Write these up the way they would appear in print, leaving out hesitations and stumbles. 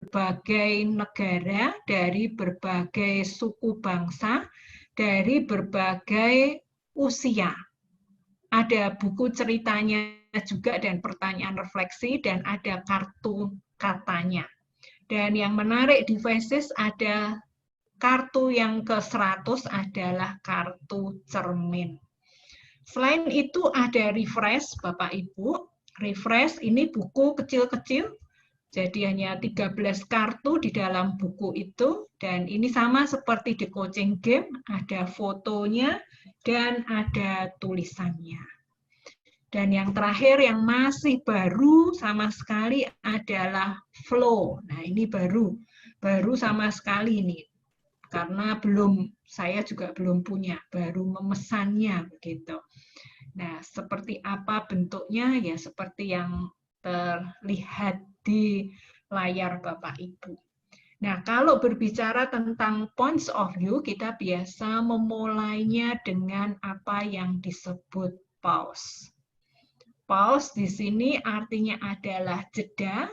berbagai negara, dari berbagai suku bangsa, dari berbagai usia. Ada buku ceritanya juga dan pertanyaan refleksi, dan ada kartu katanya. Dan yang menarik di Faces ada kartu yang ke-100 adalah kartu cermin. Selain itu ada Refresh, Bapak Ibu. Refresh ini buku kecil-kecil, jadi hanya 13 kartu di dalam buku itu, dan ini sama seperti di coaching game, ada fotonya dan ada tulisannya. Dan yang terakhir yang masih baru sama sekali adalah Flow. Nah, ini baru sama sekali ini. Karena saya juga belum punya, baru memesannya begitu. Nah, seperti apa bentuknya? Ya seperti yang terlihat di layar Bapak Ibu. Nah, kalau berbicara tentang points of view, kita biasa memulainya dengan apa yang disebut pause. Pause di sini artinya adalah jeda,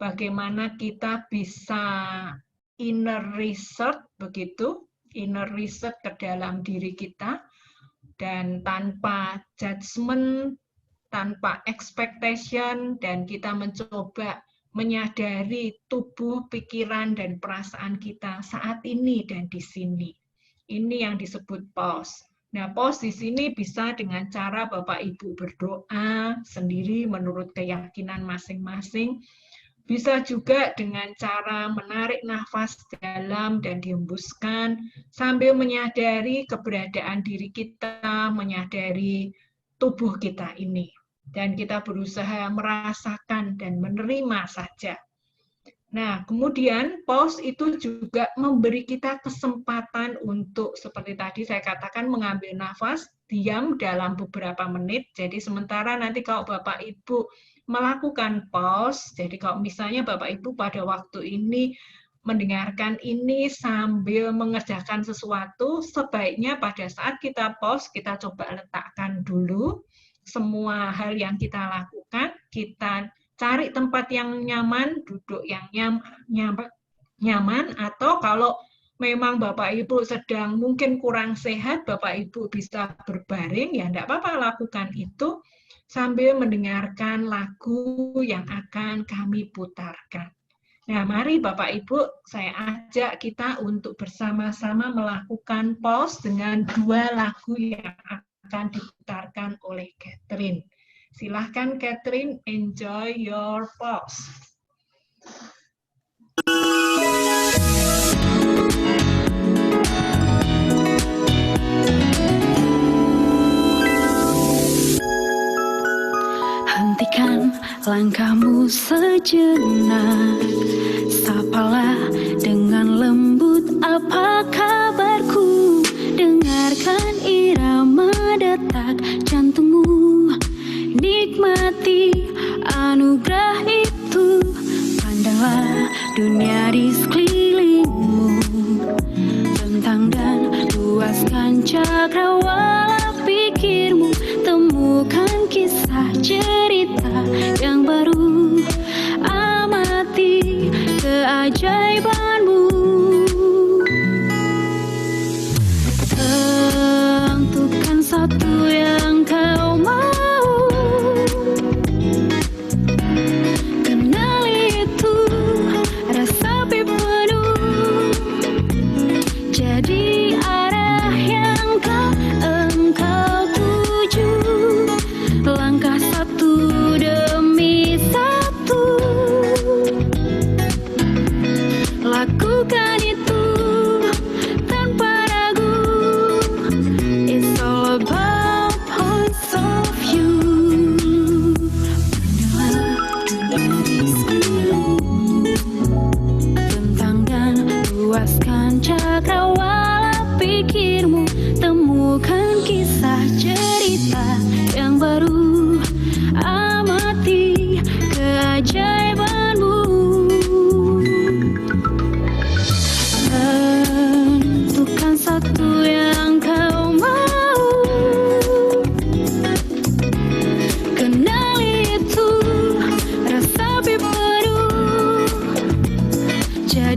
bagaimana kita bisa inner research, begitu, inner research ke dalam diri kita, dan tanpa judgment, tanpa expectation, dan kita mencoba menyadari tubuh, pikiran, dan perasaan kita saat ini dan di sini. Ini yang disebut pause. Nah, pause di sini bisa dengan cara Bapak Ibu berdoa sendiri menurut keyakinan masing-masing. Bisa juga dengan cara menarik nafas dalam dan dihembuskan sambil menyadari keberadaan diri kita, menyadari tubuh kita ini. Dan kita berusaha merasakan dan menerima saja. Nah, kemudian pause itu juga memberi kita kesempatan untuk, seperti tadi saya katakan, mengambil nafas, diam dalam beberapa menit. Jadi sementara nanti kalau Bapak Ibu melakukan pause, jadi kalau misalnya Bapak Ibu pada waktu ini mendengarkan ini sambil mengerjakan sesuatu, sebaiknya pada saat kita pause, kita coba letakkan dulu semua hal yang kita lakukan, kita cari tempat yang nyaman, duduk yang nyaman, atau kalau memang Bapak Ibu sedang mungkin kurang sehat, Bapak Ibu bisa berbaring, ya enggak apa-apa, lakukan itu sambil mendengarkan lagu yang akan kami putarkan. Nah, mari Bapak Ibu, saya ajak kita untuk bersama-sama melakukan pause dengan 2 lagu yang akan diputarkan oleh Catherine. Silahkan Catherine, enjoy your pause. Hentikan langkahmu sejenak, sapalah dengan lembut apa kabarku, dengarkan irama detak jantungmu. Nikmati anugerah itu, pandanglah dunia di sekelilingmu, bentang dan luaskan cakrawala pikirmu, temukan kisah cerita yang baru, amati keajaibanmu. Tentukan satu yang kau mau, lakukan itu tanpa ragu. It's all about points of view. Pandanglah dunia di sekelilingmu, bentang dan luaskan cakrawala pikirmu, temukan kisah cerita yang baru, amati keajaibanmu. Tentukan satu yang kau mau, kenali itu rasa berburu.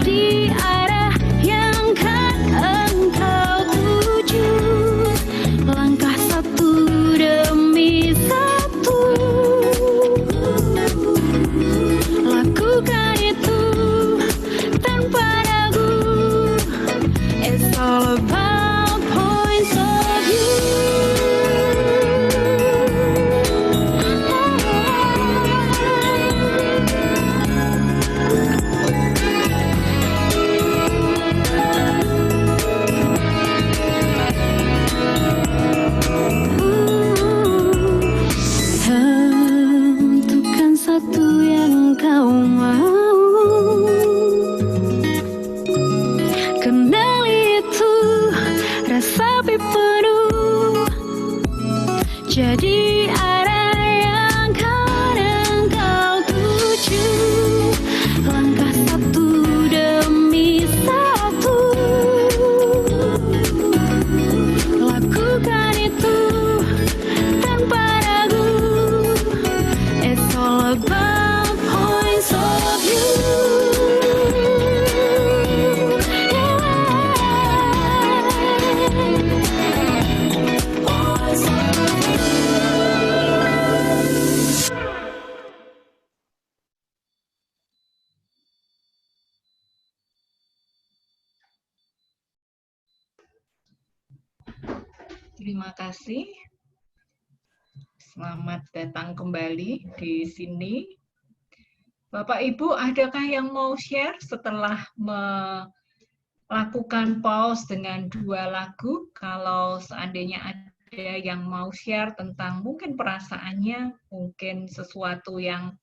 Jadi arah yang kan engkau tuju, langkah satu demi satu, lakukan itu tanpa ragu. It's all about points of view. Tentukan satu yang kau mau, kendali itu rasa penuh. Jadi arah yang kan engkau tuju, langkah satu demi satu, lakukan itu tanpa ragu. It's all about points of view. Points of view. Terima kasih. Selamat datang kembali di sini. Bapak Ibu, adakah yang mau share setelah melakukan pause dengan 2 lagu? Kalau seandainya ada yang mau share tentang mungkin perasaannya, mungkin sesuatu yang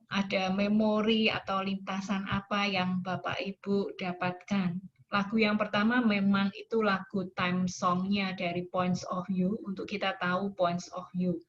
ada memori atau lintasan apa yang Bapak Ibu dapatkan. Lagu yang pertama memang itu lagu time song-nya dari Points of View, untuk kita tahu Points of View.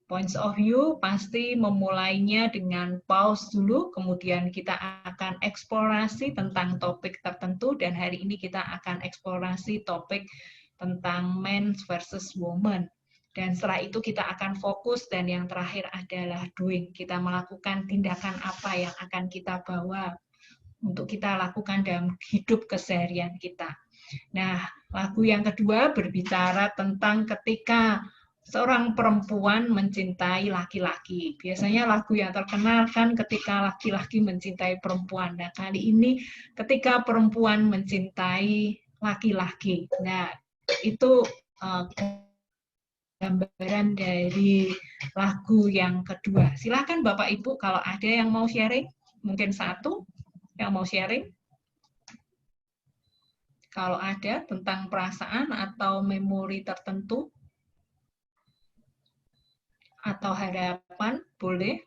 Points of view pasti memulainya dengan pause dulu, kemudian kita akan eksplorasi tentang topik tertentu, dan hari ini kita akan eksplorasi topik tentang men versus woman. Dan setelah itu kita akan fokus, dan yang terakhir adalah doing. Kita melakukan tindakan apa yang akan kita bawa untuk kita lakukan dalam hidup keseharian kita. Nah, lagu yang kedua berbicara tentang ketika seorang perempuan mencintai laki-laki. Biasanya lagu yang terkenal kan ketika laki-laki mencintai perempuan. Nah, kali ini ketika perempuan mencintai laki-laki. Nah, itu gambaran dari lagu yang kedua. Silakan Bapak Ibu kalau ada yang mau sharing, mungkin satu yang mau sharing. Kalau ada tentang perasaan atau memori tertentu, atau harapan, boleh.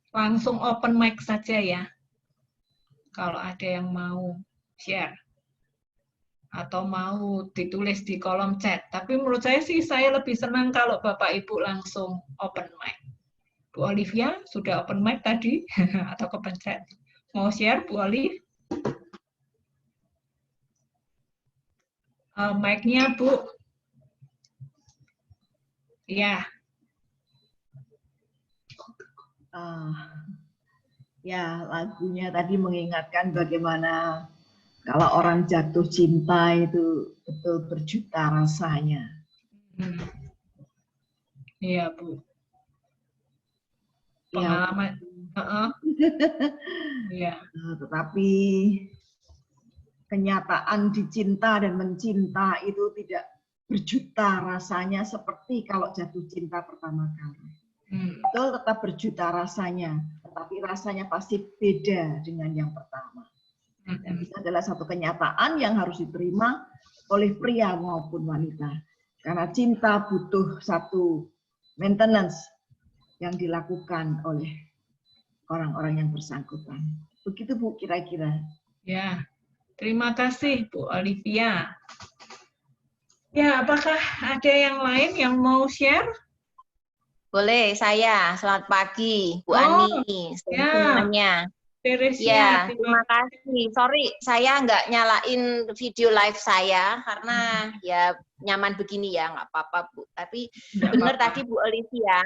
Langsung open mic saja ya. Kalau ada yang mau share. Atau mau ditulis di kolom chat. Tapi menurut saya sih, saya lebih senang kalau Bapak Ibu langsung open mic. Bu Olivia, sudah open mic tadi? Atau kepencet? Mau share, Bu Olive? Mic-nya, Bu. Ya. Ya, lagunya tadi mengingatkan bagaimana kalau orang jatuh cinta itu betul berjuta rasanya. Iya, Bu. Pengalaman. Ya. Tetapi kenyataan dicinta dan mencinta itu tidak berjuta rasanya seperti kalau jatuh cinta pertama kali. Betul, tetap berjuta rasanya, tetapi rasanya pasti beda dengan yang pertama. Dan itu adalah satu kenyataan yang harus diterima oleh pria maupun wanita. Karena cinta butuh satu maintenance yang dilakukan oleh orang-orang yang bersangkutan. Begitu Bu kira-kira. Ya, terima kasih Bu Olivia. Ya, apakah ada yang lain yang mau share? Boleh, saya. Selamat pagi, Bu Ani. Semuanya. Ya, terima kasih. Sorry, saya nggak nyalain video live saya karena ya nyaman begini ya, nggak apa-apa Bu. Tapi benar tadi Bu Olivia,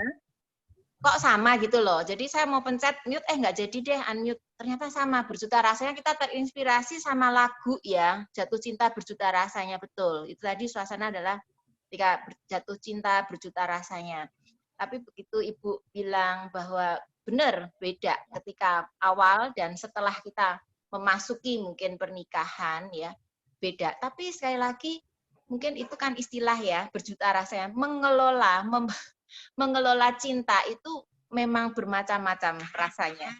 kok sama gitu loh. Jadi saya mau pencet mute, nggak jadi deh unmute. Ternyata sama, berjuta rasanya kita terinspirasi sama lagu ya, Jatuh Cinta Berjuta Rasanya, betul. Itu tadi suasana adalah ketika jatuh cinta berjuta rasanya. Tapi begitu Ibu bilang bahwa benar beda ketika awal dan setelah kita memasuki mungkin pernikahan ya, beda. Tapi sekali lagi mungkin itu kan istilah ya, berjuta rasanya, mengelola cinta itu memang bermacam-macam rasanya.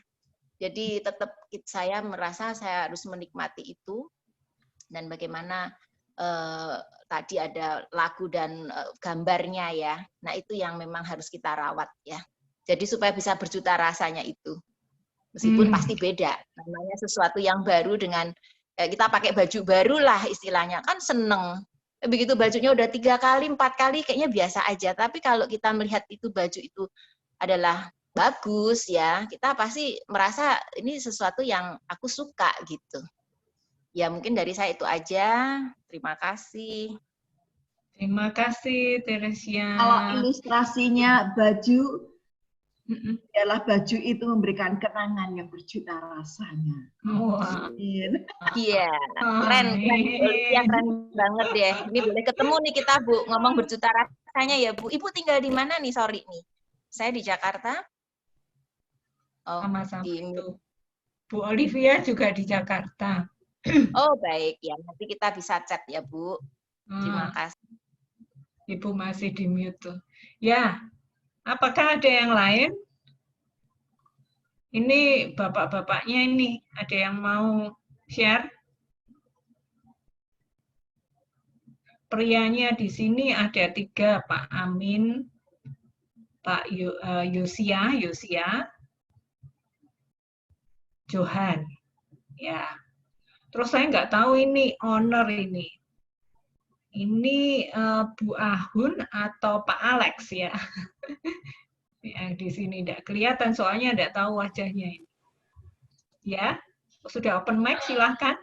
Jadi tetap saya merasa saya harus menikmati itu, dan bagaimana tadi ada lagu dan gambarnya ya. Nah itu yang memang harus kita rawat ya. Jadi supaya bisa berjuta rasanya itu. Meskipun pasti beda. Namanya sesuatu yang baru dengan kita pakai baju baru lah istilahnya, kan seneng. Begitu bajunya udah 3 kali, 4 kali kayaknya biasa aja. Tapi kalau kita melihat itu baju itu adalah bagus ya, kita pasti merasa ini sesuatu yang aku suka gitu. Ya mungkin dari saya itu aja. Terima kasih. Terima kasih Teresia. Kalau ilustrasinya baju adalah baju itu memberikan kenangan yang berjuta rasanya. Wah. Iya, keren, ya keren banget deh. Ini boleh ketemu nih kita Bu, ngomong berjuta rasanya ya Bu. Ibu tinggal di mana nih, sorry nih? Saya di Jakarta. Oh, Sama-sama di... itu. Bu Olivia juga di Jakarta. Oh baik, ya nanti kita bisa chat ya Bu. Terima kasih. Ibu masih di mute tuh. Ya, apakah ada yang lain? Ini bapak-bapaknya ini, ada yang mau share? Prianya di sini ada 3, Pak Amin, Pak Yosia, Johan. Ya. Terus saya nggak tahu ini owner ini. Ini Bu Ahun atau Pak Alex ya. Yang di sini tidak kelihatan soalnya tidak tahu wajahnya ini. Ya, sudah open mic silahkan.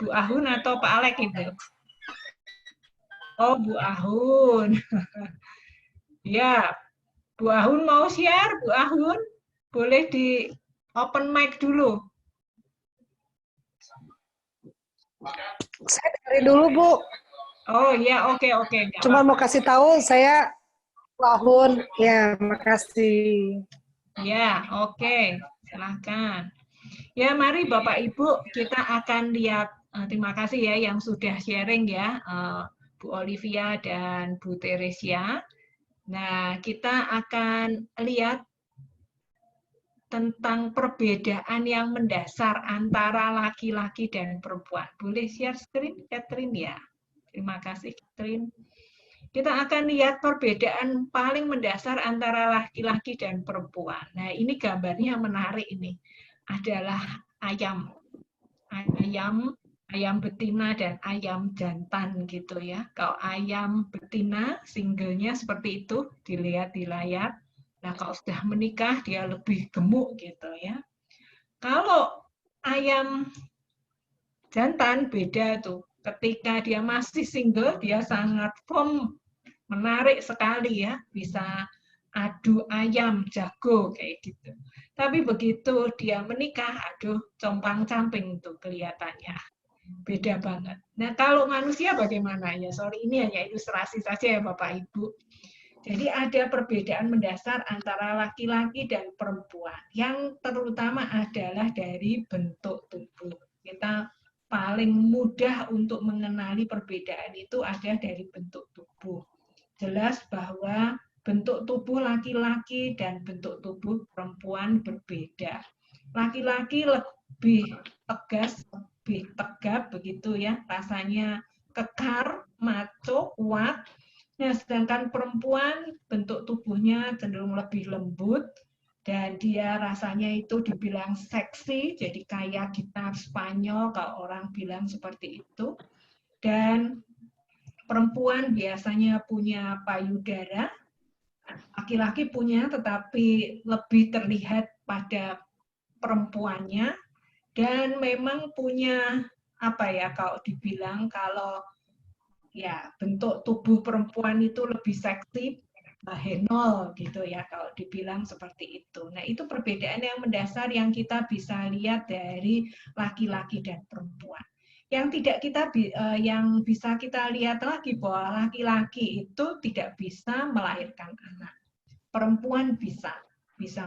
Bu Ahun atau Pak Alex itu? Oh, Bu Ahun. Ya, Bu Ahun mau share, Bu Ahun? Boleh di open mic dulu. Saya dari dulu, Bu. Oh ya, oke. Cuma mau kasih tahu saya Ahun. Ya, makasih. Ya, oke. Silahkan. Ya, mari Bapak Ibu, kita akan lihat. Terima kasih ya yang sudah sharing ya, Bu Olivia dan Bu Teresia. Nah, kita akan lihat tentang perbedaan yang mendasar antara laki-laki dan perempuan. Boleh share screen, Catherine ya? Terima kasih, Catherine. Kita akan lihat perbedaan paling mendasar antara laki-laki dan perempuan. Nah, ini gambarnya menarik ini. Adalah ayam. Ayam betina dan ayam jantan gitu ya. Kalau ayam betina, singlenya seperti itu, dilihat di layar. Nah, kalau sudah menikah, dia lebih gemuk gitu ya. Kalau ayam jantan, beda tuh. Ketika dia masih single, dia sangat firm, menarik sekali ya. Bisa adu ayam, jago, kayak gitu. Tapi begitu dia menikah, aduh, compang-camping tuh kelihatannya. Beda banget. Nah, kalau manusia bagaimana? Ya, sorry, ini hanya ilustrasi saja ya Bapak Ibu. Jadi ada perbedaan mendasar antara laki-laki dan perempuan. Yang terutama adalah dari bentuk tubuh. Kita paling mudah untuk mengenali perbedaan itu ada dari bentuk tubuh. Jelas bahwa bentuk tubuh laki-laki dan bentuk tubuh perempuan berbeda. Laki-laki lebih tegas, lebih tegap begitu ya, rasanya kekar, maco, kuat. Nah, sedangkan perempuan bentuk tubuhnya cenderung lebih lembut dan dia rasanya itu dibilang seksi, jadi kayak gitar Spanyol kalau orang bilang seperti itu. Dan perempuan biasanya punya payudara, laki-laki punya tetapi lebih terlihat pada perempuannya dan memang punya apa ya kalau dibilang kalau ya bentuk tubuh perempuan itu lebih seksi bahenol gitu ya kalau dibilang seperti itu. Nah, itu perbedaan yang mendasar yang kita bisa lihat dari laki-laki dan perempuan. Yang tidak kita yang bisa kita lihat lagi bahwa laki-laki itu tidak bisa melahirkan anak. Perempuan bisa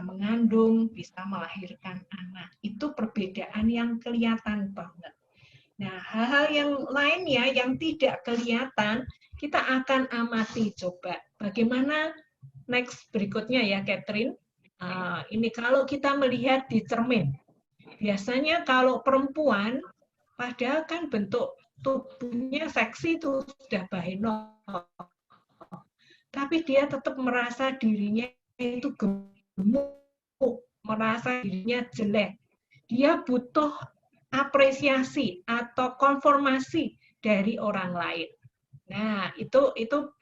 mengandung, bisa melahirkan anak. Itu perbedaan yang kelihatan banget. Nah, hal-hal yang lainnya yang tidak kelihatan, kita akan amati coba. Bagaimana next berikutnya ya, Catherine. Ini kalau kita melihat di cermin. Biasanya kalau perempuan, padahal kan bentuk tubuhnya seksi itu sudah bahenol. Tapi dia tetap merasa dirinya itu gemuk, merasa dirinya jelek. Dia butuh apresiasi atau konfirmasi dari orang lain. Nah, itu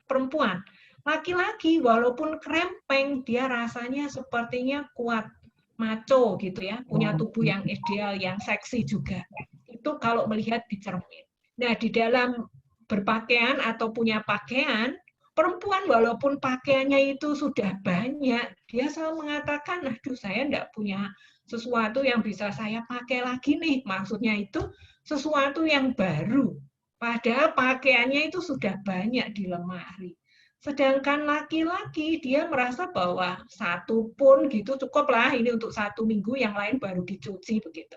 perempuan. Laki-laki walaupun krempeng, dia rasanya sepertinya kuat, macho gitu ya, punya tubuh yang ideal, yang seksi juga. Itu kalau melihat di cermin. Nah, di dalam berpakaian atau punya pakaian, perempuan walaupun pakaiannya itu sudah banyak, dia selalu mengatakan, aduh saya enggak punya sesuatu yang bisa saya pakai lagi nih. Maksudnya itu sesuatu yang baru. Padahal pakaiannya itu sudah banyak di lemari. Sedangkan laki-laki dia merasa bahwa satu pun gitu cukuplah ini untuk 1 minggu, yang lain baru dicuci begitu.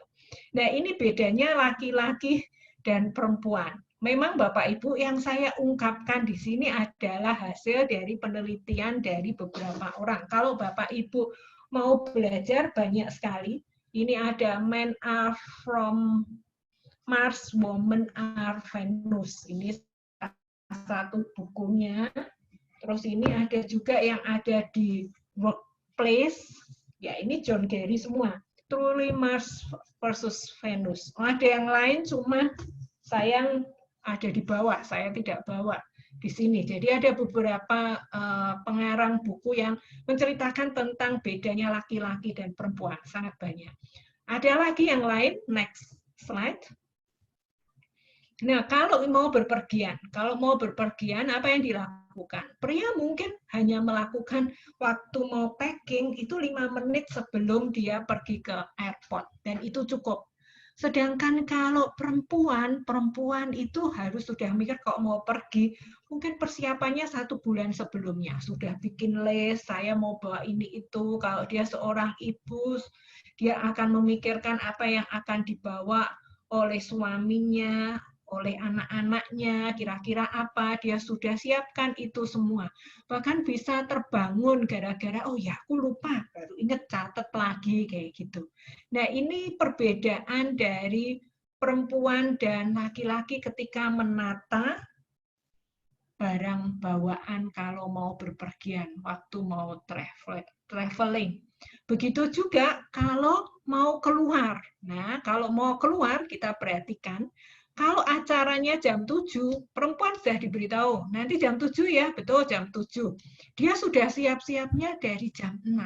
Nah, ini bedanya laki-laki dan perempuan. Memang Bapak Ibu yang saya ungkapkan di sini adalah hasil dari penelitian dari beberapa orang. Kalau Bapak Ibu mau belajar banyak sekali. Ini ada Men Are From Mars, Women Are Venus. Ini satu bukunya. Terus ini ada juga yang ada di Workplace. Ya, ini John Gary semua. Truly Mars versus Venus. Ada yang lain, cuma sayang ada di bawah. Saya tidak bawa di sini. Jadi ada beberapa pengarang buku yang menceritakan tentang bedanya laki-laki dan perempuan. Sangat banyak. Ada lagi yang lain. Next slide. Nah, kalau mau berpergian apa yang dilakukan? Pria mungkin hanya melakukan waktu mau packing itu 5 menit sebelum dia pergi ke airport, dan itu cukup. Sedangkan kalau perempuan itu harus sudah mikir kalau mau pergi, mungkin persiapannya 1 bulan sebelumnya. Sudah bikin list, saya mau bawa ini itu. Kalau dia seorang ibu, dia akan memikirkan apa yang akan dibawa oleh suaminya, oleh anak-anaknya, kira-kira apa, dia sudah siapkan itu semua. Bahkan bisa terbangun gara-gara, oh ya aku lupa, baru ingat catat lagi, kayak gitu. Nah, ini perbedaan dari perempuan dan laki-laki ketika menata barang bawaan kalau mau berpergian, waktu mau traveling. Begitu juga kalau mau keluar. Nah, kalau mau keluar, kita perhatikan, kalau acaranya jam 7, perempuan sudah diberitahu, nanti jam 7 ya, betul jam 7. Dia sudah siap-siapnya dari jam 6.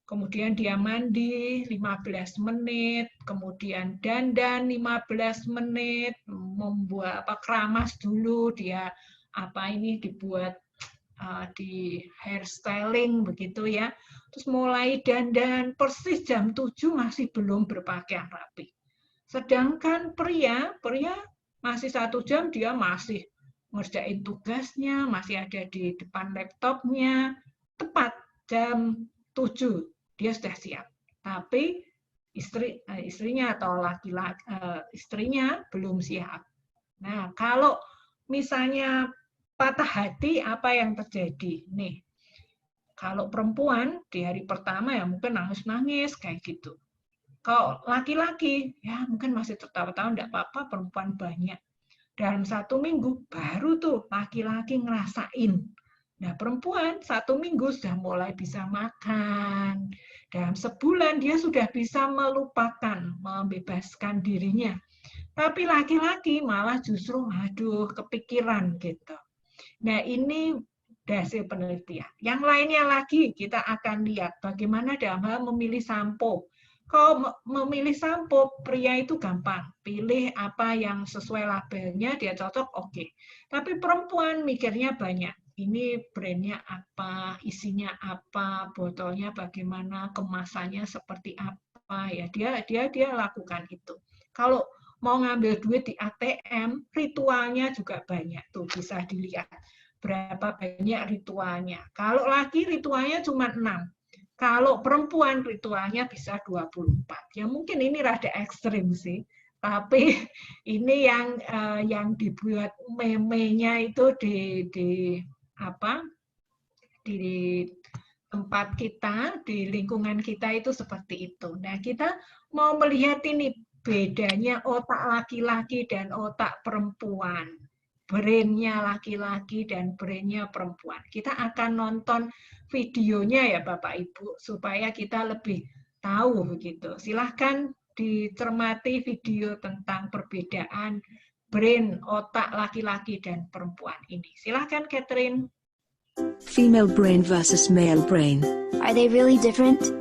Kemudian dia mandi 15 menit, kemudian dandan 15 menit, membuat keramas dulu, dia dibuat di hairstyling begitu ya. Terus mulai dandan persis jam 7 masih belum berpakaian rapi. Sedangkan pria masih 1 jam dia masih ngerjain tugasnya, masih ada di depan laptopnya, tepat jam 7 dia sudah siap. Tapi istrinya atau laki-laki istrinya belum siap. Nah, kalau misalnya patah hati, apa yang terjadi? Nih, kalau perempuan di hari pertama ya mungkin nangis-nangis kayak gitu. Kalau laki-laki, ya mungkin masih tertawa-tawa, enggak apa-apa, perempuan banyak. Dalam 1 minggu, baru tuh laki-laki ngerasain. Nah, perempuan 1 minggu sudah mulai bisa makan. Dalam sebulan, dia sudah bisa melupakan, membebaskan dirinya. Tapi laki-laki malah justru, aduh, kepikiran gitu. Nah, ini hasil penelitian. Yang lainnya lagi, kita akan lihat bagaimana dalam hal memilih sampo. Kalau memilih sampo, pria itu gampang. Pilih apa yang sesuai labelnya, dia cocok, oke. Tapi perempuan mikirnya banyak. ini brandnya apa, isinya apa, botolnya bagaimana, kemasannya seperti apa, ya dia lakukan itu. Kalau mau ngambil duit di ATM, ritualnya juga banyak tuh, bisa dilihat berapa banyak ritualnya. Kalau laki ritualnya cuma 6. Kalau perempuan ritualnya bisa 24. Ya mungkin ini rada ekstrim sih. Tapi ini yang dibuat meme-nya itu di tempat kita, di lingkungan kita itu seperti itu. Nah, kita mau melihat ini bedanya otak laki-laki dan otak perempuan. Brain-nya laki-laki dan brain-nya perempuan. Kita akan nonton videonya ya Bapak Ibu, supaya kita lebih tahu begitu. Silahkan dicermati video tentang perbedaan brain, otak laki-laki dan perempuan ini. Silahkan Catherine. Female brain versus male brain. Are they really different?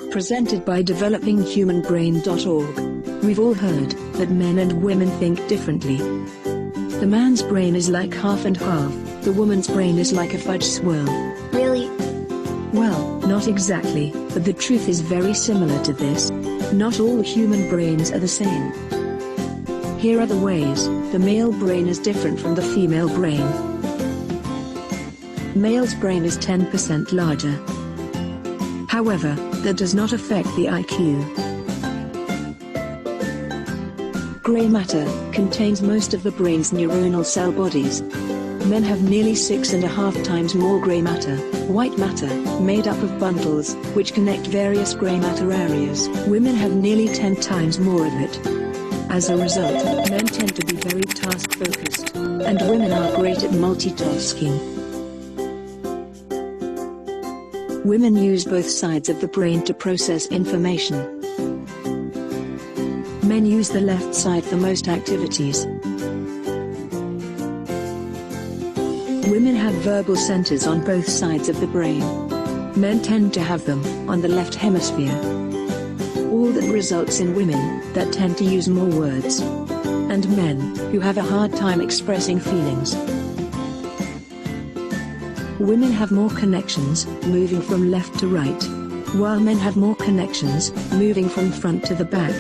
Presented by developinghumanbrain.org. We've all heard that men and women think differently. The man's brain is like half and half, the woman's brain is like a fudge swirl. Really? Well, not exactly, but the truth is very similar to this. Not all human brains are the same. Here are the ways the male brain is different from the female brain. Male's brain is 10% larger. However, that does not affect the IQ. Gray matter contains most of the brain's neuronal cell bodies. Men have nearly 6.5 times more gray matter, white matter, made up of bundles, which connect various gray matter areas. Women have nearly 10 times more of it. As a result, men tend to be very task-focused, and women are great at multitasking. Women use both sides of the brain to process information. Men use the left side for most activities. Women have verbal centers on both sides of the brain. Men tend to have them on the left hemisphere. All that results in women that tend to use more words, and men who have a hard time expressing feelings. Women have more connections, moving from left to right, while men have more connections, moving from front to the back.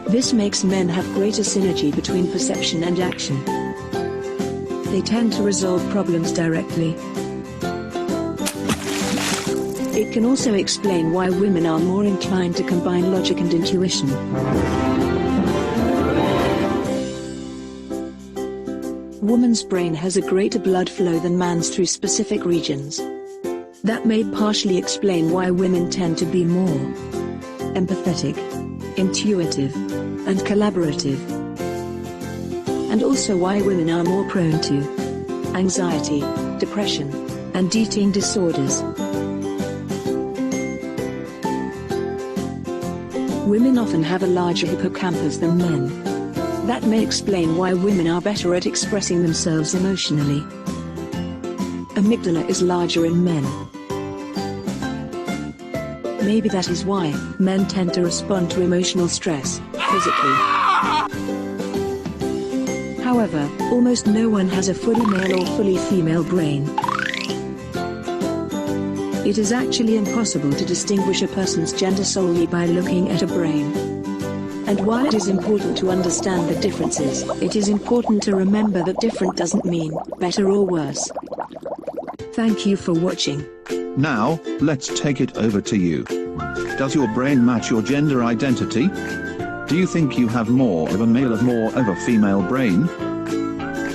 This makes men have greater synergy between perception and action. They tend to resolve problems directly. It can also explain why women are more inclined to combine logic and intuition. Woman's brain has a greater blood flow than man's through specific regions. That may partially explain why women tend to be more empathetic, intuitive, and collaborative. And also why women are more prone to anxiety, depression, and eating disorders. Women often have a larger hippocampus than men. That may explain why women are better at expressing themselves emotionally. Amygdala is larger in men. Maybe that is why men tend to respond to emotional stress physically. However, almost no one has a fully male or fully female brain. It is actually impossible to distinguish a person's gender solely by looking at a brain. And while it is important to understand the differences, it is important to remember that different doesn't mean better or worse. Thank you for watching. Now, let's take it over to you. Does your brain match your gender identity? Do you think you have more of a male or more of a female brain?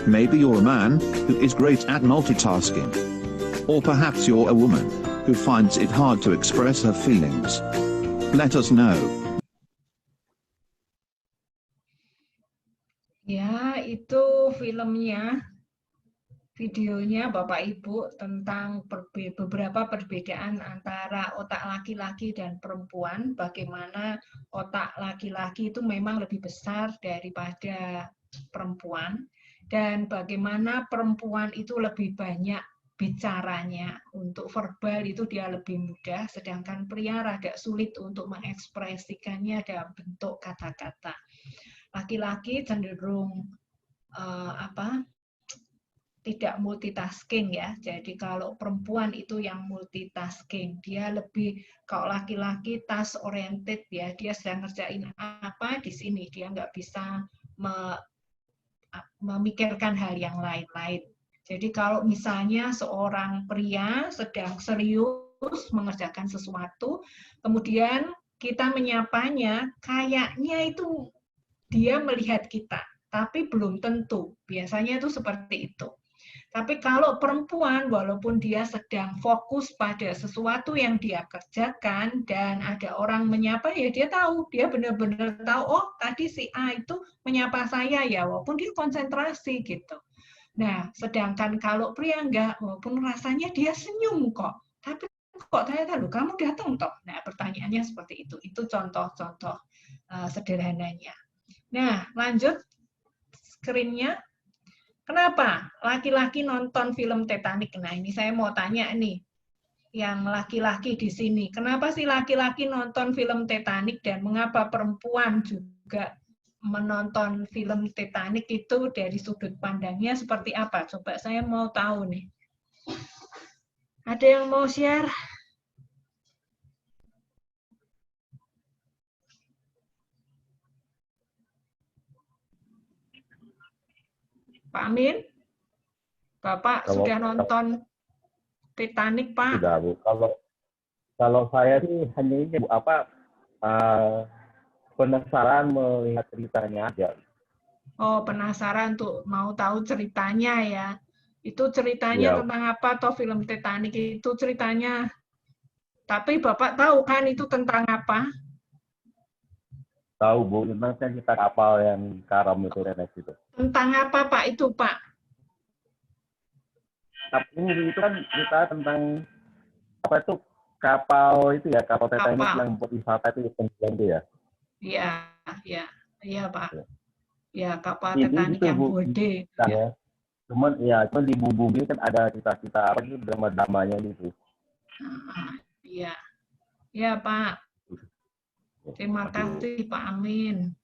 Maybe you're a man who is great at multitasking. Or perhaps you're a woman who finds it hard to express her feelings. Let us know. Ya, itu filmnya, videonya Bapak Ibu tentang beberapa perbedaan antara otak laki-laki dan perempuan, bagaimana otak laki-laki itu memang lebih besar daripada perempuan, dan bagaimana perempuan itu lebih banyak bicaranya. Untuk verbal itu dia lebih mudah, sedangkan pria agak sulit untuk mengekspresikannya dalam bentuk kata-kata. Laki-laki cenderung tidak multitasking ya. Jadi kalau perempuan itu yang multitasking, dia lebih, kalau laki-laki task oriented ya, dia sedang ngerjain apa di sini, dia nggak bisa memikirkan hal yang lain-lain. Jadi kalau misalnya seorang pria sedang serius mengerjakan sesuatu, kemudian kita menyapanya, kayaknya itu dia melihat kita, tapi belum tentu. Biasanya itu seperti itu. Tapi kalau perempuan, walaupun dia sedang fokus pada sesuatu yang dia kerjakan dan ada orang menyapa, ya dia tahu, dia benar-benar tahu, oh tadi si A itu menyapa saya ya, walaupun dia konsentrasi gitu. Nah, sedangkan kalau pria enggak, walaupun rasanya dia senyum kok, tapi kok ternyata loh kamu datang toh. Nah, pertanyaannya seperti itu. Itu contoh-contoh sederhananya. Nah, lanjut screen-nya. Kenapa laki-laki nonton film Titanic? Nah, ini saya mau tanya nih, yang laki-laki di sini. Kenapa sih laki-laki nonton film Titanic dan mengapa perempuan juga menonton film Titanic itu dari sudut pandangnya seperti apa? Coba saya mau tahu nih. Ada yang mau share? Pak Amin? Bapak sudah nonton Titanic, Pak? Sudah, Bu. Kalau saya sih hanya ini, Bu, penasaran melihat ceritanya aja. Oh, penasaran tuh, mau tahu ceritanya ya. Itu ceritanya tentang apa toh film Titanic itu ceritanya? Tapi Bapak tahu kan itu tentang apa? Tahu, Bu, tentang cerita kapal yang karam itu, itu. Tentang apa, Pak, itu, Pak? Ini itu kan cerita tentang apa itu kapal itu ya, kapal Titanic yang buat wisata itu tenggelam itu ya. Iya, Pak. Ya, kapal Titanic yang gede. Ya. Cuman di bumbu kan ada cerita-cerita apa sih drama-dramanya gitu. Iya, Pak. Terima kasih, Pak Amin.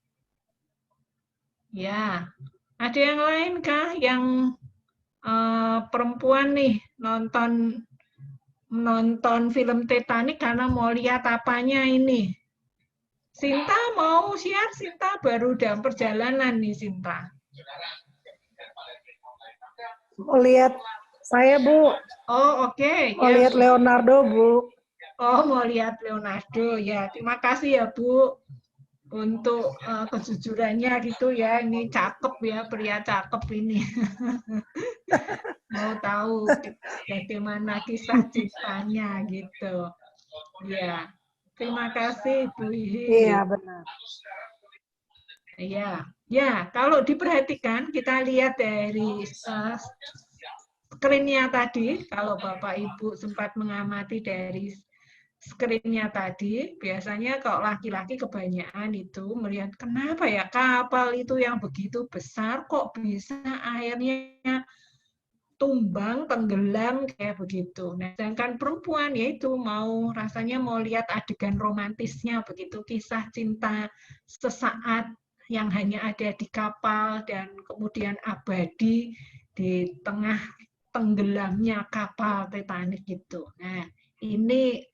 Ya, ada yang lain kah yang perempuan nih nonton film Titanic karena mau lihat apanya ini? Sinta mau share? Sinta baru dalam perjalanan nih, Sinta. Mau lihat saya, Bu. Oh, oke. Mau lihat Leonardo, Bu. Oh, mau lihat Leonardo. Ya, terima kasih ya, Bu. Untuk kejujurannya gitu ya. Ini cakep ya, pria cakep ini. Mau tahu bagaimana kisah cintanya gitu. Ya. Terima kasih, Bu Ihi. Iya, benar. Ya, kalau diperhatikan, kita lihat dari screen-nya tadi, kalau Bapak Ibu sempat mengamati dari screen-nya tadi, biasanya kalau laki-laki kebanyakan itu melihat, kenapa ya kapal itu yang begitu besar, kok bisa airnya tumbang, tenggelam kayak begitu. Nah, sedangkan perempuan yaitu rasanya mau lihat adegan romantisnya begitu, kisah cinta sesaat yang hanya ada di kapal dan kemudian abadi di tengah tenggelamnya kapal Titanic itu. Nah, ini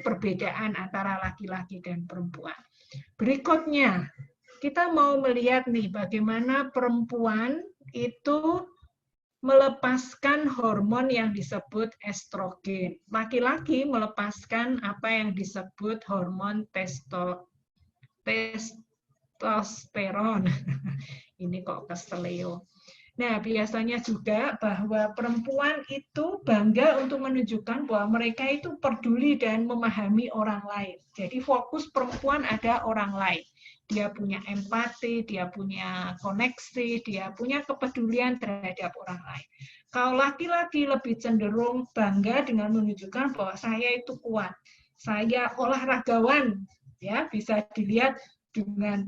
perbedaan antara laki-laki dan perempuan. Berikutnya, kita mau melihat nih bagaimana perempuan itu melepaskan hormon yang disebut estrogen. Laki-laki melepaskan apa yang disebut hormon testosteron. Ini kok keseleo. Nah, biasanya juga bahwa perempuan itu bangga untuk menunjukkan bahwa mereka itu peduli dan memahami orang lain. Jadi fokus perempuan ada orang lain. Dia punya empati, dia punya koneksi, dia punya kepedulian terhadap orang lain. Kalau laki-laki lebih cenderung bangga dengan menunjukkan bahwa saya itu kuat. Saya olahragawan, ya bisa dilihat dengan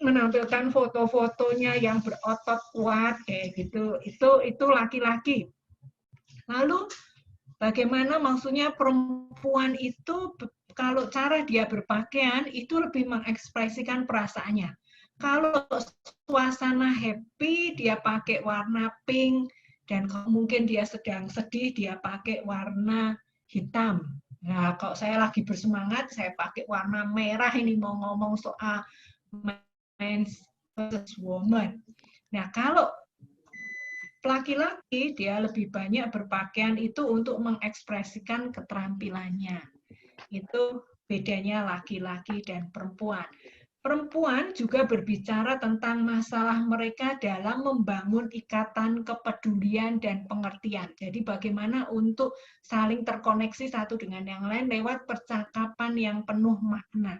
menampilkan foto-fotonya yang berotot kuat kayak gitu. Itu laki-laki. Lalu bagaimana maksudnya perempuan itu kalau cara dia berpakaian itu lebih mengekspresikan perasaannya. Kalau suasana happy, dia pakai warna pink, dan mungkin dia sedang sedih, dia pakai warna hitam. Nah, kalau saya lagi bersemangat, saya pakai warna merah ini mau ngomong soal man versus woman. Nah, kalau laki-laki, dia lebih banyak berpakaian itu untuk mengekspresikan keterampilannya. Itu bedanya laki-laki dan perempuan. Perempuan juga berbicara tentang masalah mereka dalam membangun ikatan kepedulian dan pengertian. Jadi bagaimana untuk saling terkoneksi satu dengan yang lain lewat percakapan yang penuh makna.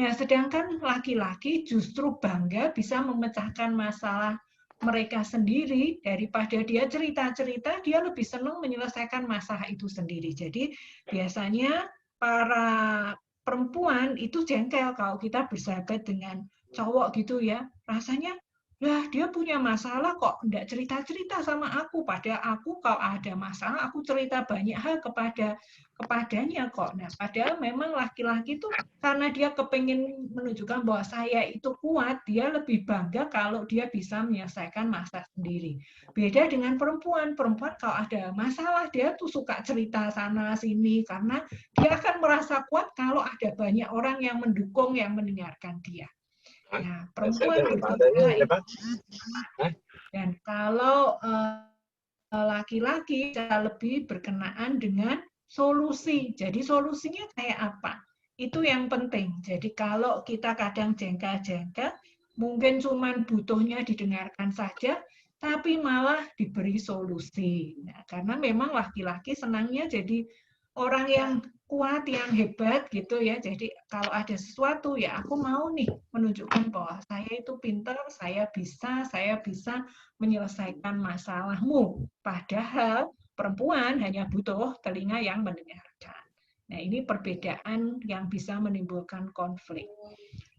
Nah, sedangkan laki-laki justru bangga bisa memecahkan masalah mereka sendiri, daripada dia cerita-cerita, dia lebih senang menyelesaikan masalah itu sendiri. Jadi biasanya para perempuan itu jengkel kalau kita bersahabat dengan cowok gitu ya. Rasanya, lah dia punya masalah kok enggak cerita-cerita sama aku. Padahal aku kalau ada masalah, aku cerita banyak hal kepadanya kok. Nah, padahal memang laki-laki itu karena dia kepengen menunjukkan bahwa saya itu kuat, dia lebih bangga kalau dia bisa menyelesaikan masalah sendiri. Beda dengan perempuan. Perempuan kalau ada masalah, dia tuh suka cerita sana sini karena dia akan merasa kuat kalau ada banyak orang yang mendukung, yang mendengarkan dia. Nah, perempuan berbicara itu. Dan kalau laki-laki lebih berkenaan dengan solusi. Jadi solusinya kayak apa? Itu yang penting. Jadi kalau kita kadang jengkel-jengkel, mungkin cuma butuhnya didengarkan saja, tapi malah diberi solusi. Nah, karena memang laki-laki senangnya jadi orang yang kuat, yang hebat gitu ya. Jadi kalau ada sesuatu ya aku mau nih menunjukkan bahwa saya itu pintar, saya bisa menyelesaikan masalahmu. Padahal perempuan hanya butuh telinga yang mendengarkan. Nah, ini perbedaan yang bisa menimbulkan konflik.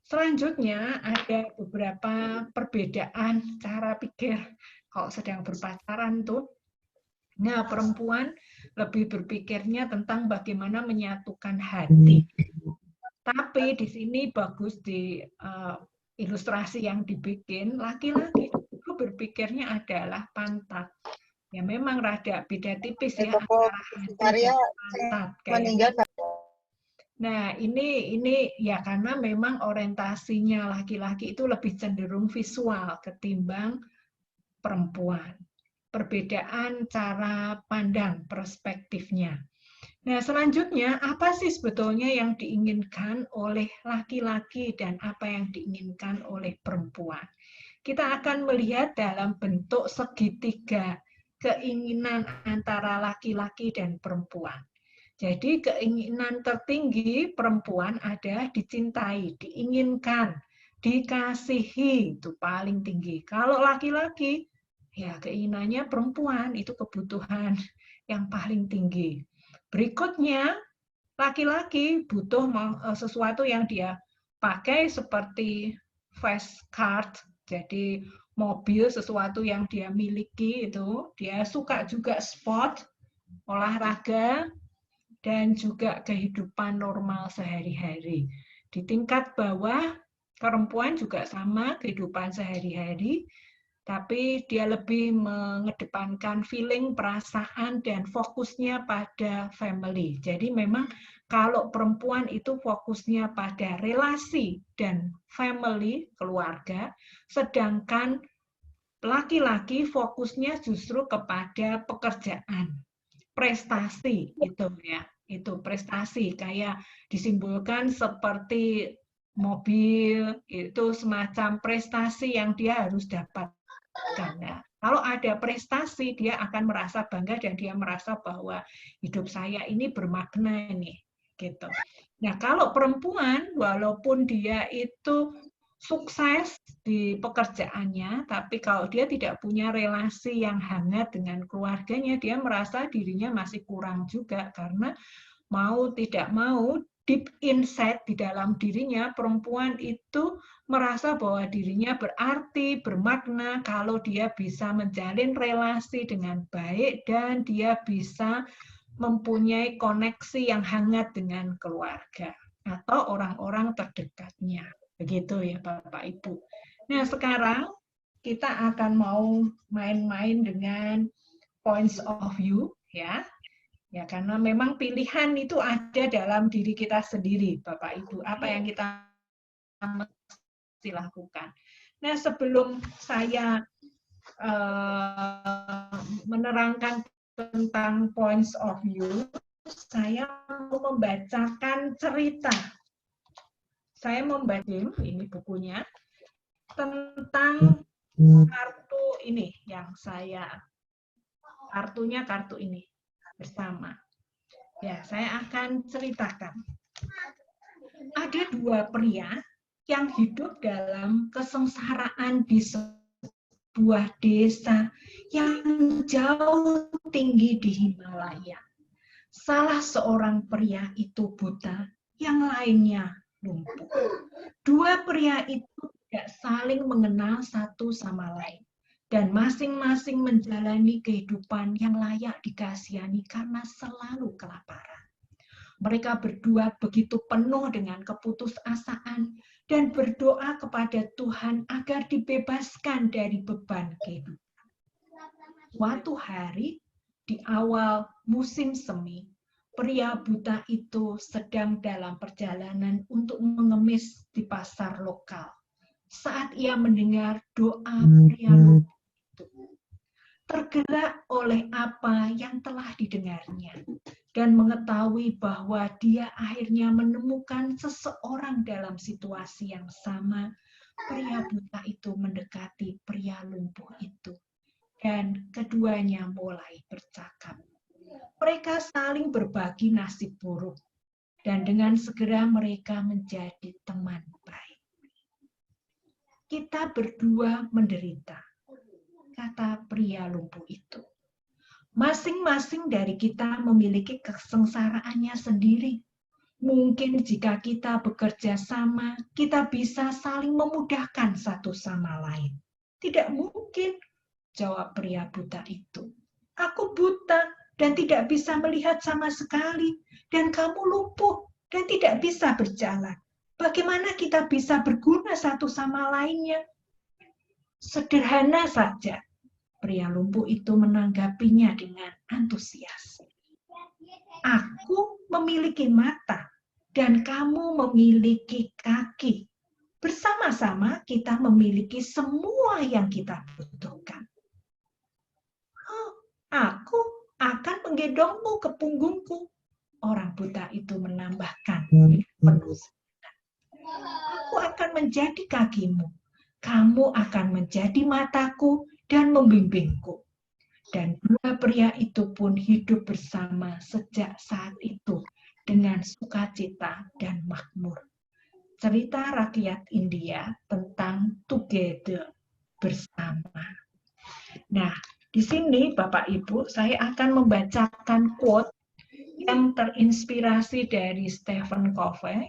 Selanjutnya ada beberapa perbedaan cara pikir kalau sedang berpacaran tuh. Nah, perempuan lebih berpikirnya tentang bagaimana menyatukan hati. Tapi di sini bagus di ilustrasi yang dibikin, laki-laki itu berpikirnya adalah pantat. Ya memang rada beda tipis ya antara hati dan pantat. Nah, ini ya karena memang orientasinya laki-laki itu lebih cenderung visual ketimbang perempuan. Perbedaan cara pandang, perspektifnya. Nah, selanjutnya, apa sih sebetulnya yang diinginkan oleh laki-laki dan apa yang diinginkan oleh perempuan? Kita akan melihat dalam bentuk segitiga keinginan antara laki-laki dan perempuan. Jadi, keinginan tertinggi perempuan ada dicintai, diinginkan, dikasihi, itu paling tinggi. Kalau laki-laki, ya keinginannya perempuan, itu kebutuhan yang paling tinggi. Berikutnya, laki-laki butuh sesuatu yang dia pakai seperti fast card, jadi mobil, sesuatu yang dia miliki itu. Dia suka juga sport, olahraga, dan juga kehidupan normal sehari-hari. Di tingkat bawah, perempuan juga sama, kehidupan sehari-hari, tapi dia lebih mengedepankan feeling, perasaan, dan fokusnya pada family. Jadi memang kalau perempuan itu fokusnya pada relasi dan family, keluarga, sedangkan laki-laki fokusnya justru kepada pekerjaan, prestasi itu ya. Itu prestasi kayak disimbolkan seperti mobil, itu semacam prestasi yang dia harus dapat. Karena kalau ada prestasi, dia akan merasa bangga dan dia merasa bahwa hidup saya ini bermakna nih, gitu. Nah, kalau perempuan, walaupun dia itu sukses di pekerjaannya, tapi kalau dia tidak punya relasi yang hangat dengan keluarganya, dia merasa dirinya masih kurang juga karena mau tidak mau deep inside di dalam dirinya, perempuan itu merasa bahwa dirinya berarti, bermakna kalau dia bisa menjalin relasi dengan baik dan dia bisa mempunyai koneksi yang hangat dengan keluarga atau orang-orang terdekatnya. Begitu ya Bapak Ibu. Nah, sekarang kita akan mau main-main dengan points of view, ya. Ya, karena memang pilihan itu ada dalam diri kita sendiri, Bapak Ibu. Apa yang kita mesti lakukan. Nah, sebelum saya menerangkan tentang points of view, saya mau membacakan cerita. Saya membaca, ini bukunya, tentang kartu ini yang kartunya kartu ini bersama. Ya, saya akan ceritakan. Ada dua pria yang hidup dalam kesengsaraan di sebuah desa yang jauh tinggi di Himalaya. Salah seorang pria itu buta, yang lainnya lumpuh. Dua pria itu tidak saling mengenal satu sama lain, dan masing-masing menjalani kehidupan yang layak dikasihani karena selalu kelaparan. Mereka berdua begitu penuh dengan keputusasaan dan berdoa kepada Tuhan agar dibebaskan dari beban kehidupan. Suatu hari, di awal musim semi, pria buta itu sedang dalam perjalanan untuk mengemis di pasar lokal. Saat ia mendengar doa pria lumpuh itu, tergerak oleh apa yang telah didengarnya, dan mengetahui bahwa dia akhirnya menemukan seseorang dalam situasi yang sama, pria buta itu mendekati pria lumpuh itu, dan keduanya mulai bercakap. Mereka saling berbagi nasib buruk, dan dengan segera mereka menjadi teman baik. Kita berdua menderita, kata pria lumpuh itu. Masing-masing dari kita memiliki kesengsaraannya sendiri. Mungkin jika kita bekerja sama, kita bisa saling memudahkan satu sama lain. Tidak mungkin, jawab pria buta itu. Aku buta dan tidak bisa melihat sama sekali, dan kamu lumpuh dan tidak bisa berjalan. Bagaimana kita bisa berguna satu sama lainnya? Sederhana saja, pria lumpuh itu menanggapinya dengan antusias. Aku memiliki mata dan kamu memiliki kaki. Bersama-sama kita memiliki semua yang kita butuhkan. Oh, aku akan menggendongmu ke punggungku, orang buta itu menambahkan penuh semangat. Aku akan menjadi kakimu, kamu akan menjadi mataku dan membimbingku. Dan dua pria itu pun hidup bersama sejak saat itu dengan sukacita dan makmur. Cerita rakyat India tentang together, bersama. Nah, di sini Bapak Ibu, saya akan membacakan quote yang terinspirasi dari Stephen Covey,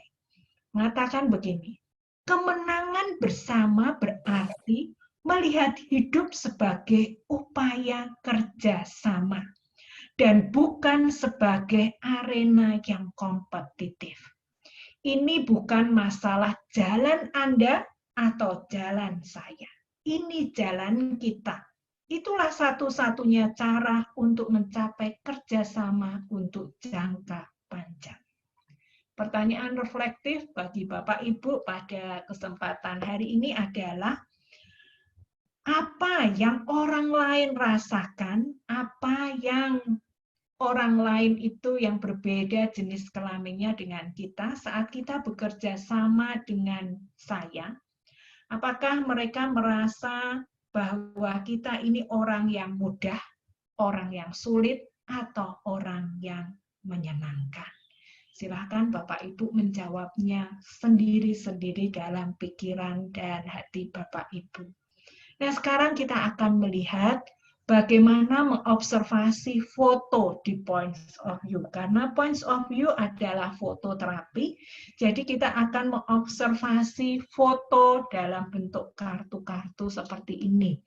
mengatakan begini, kemenangan bersama berarti melihat hidup sebagai upaya kerjasama dan bukan sebagai arena yang kompetitif. Ini bukan masalah jalan Anda atau jalan saya. Ini jalan kita. Itulah satu-satunya cara untuk mencapai kerjasama untuk jangka panjang. Pertanyaan reflektif bagi Bapak Ibu pada kesempatan hari ini adalah, apa yang orang lain rasakan, apa yang orang lain itu yang berbeda jenis kelaminnya dengan kita saat kita bekerja sama dengan saya? Apakah mereka merasa bahwa kita ini orang yang mudah, orang yang sulit, atau orang yang menyenangkan? Silahkan Bapak Ibu menjawabnya sendiri-sendiri dalam pikiran dan hati Bapak Ibu. Nah, sekarang kita akan melihat bagaimana mengobservasi foto di points of view. Karena points of view adalah foto terapi, jadi kita akan mengobservasi foto dalam bentuk kartu-kartu seperti ini.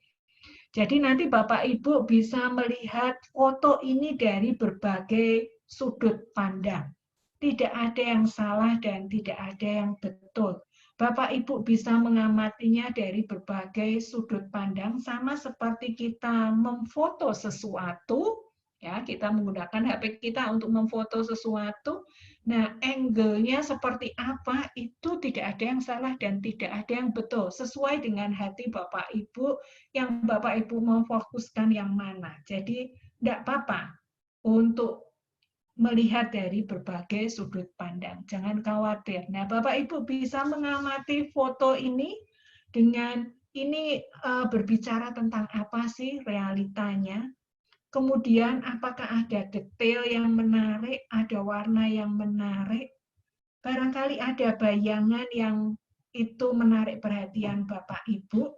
Jadi nanti Bapak Ibu bisa melihat foto ini dari berbagai sudut pandang. Tidak ada yang salah dan tidak ada yang betul. Bapak Ibu bisa mengamatinya dari berbagai sudut pandang, sama seperti kita memfoto sesuatu, ya, kita menggunakan HP kita untuk memfoto sesuatu. Nah, angle-nya seperti apa itu tidak ada yang salah dan tidak ada yang betul, sesuai dengan hati Bapak Ibu, yang Bapak Ibu memfokuskan yang mana. Jadi tidak apa-apa untuk melihat dari berbagai sudut pandang. Jangan khawatir. Nah, Bapak Ibu bisa mengamati foto ini dengan ini berbicara tentang apa sih realitanya. Kemudian apakah ada detail yang menarik, ada warna yang menarik, barangkali ada bayangan yang itu menarik perhatian Bapak Ibu,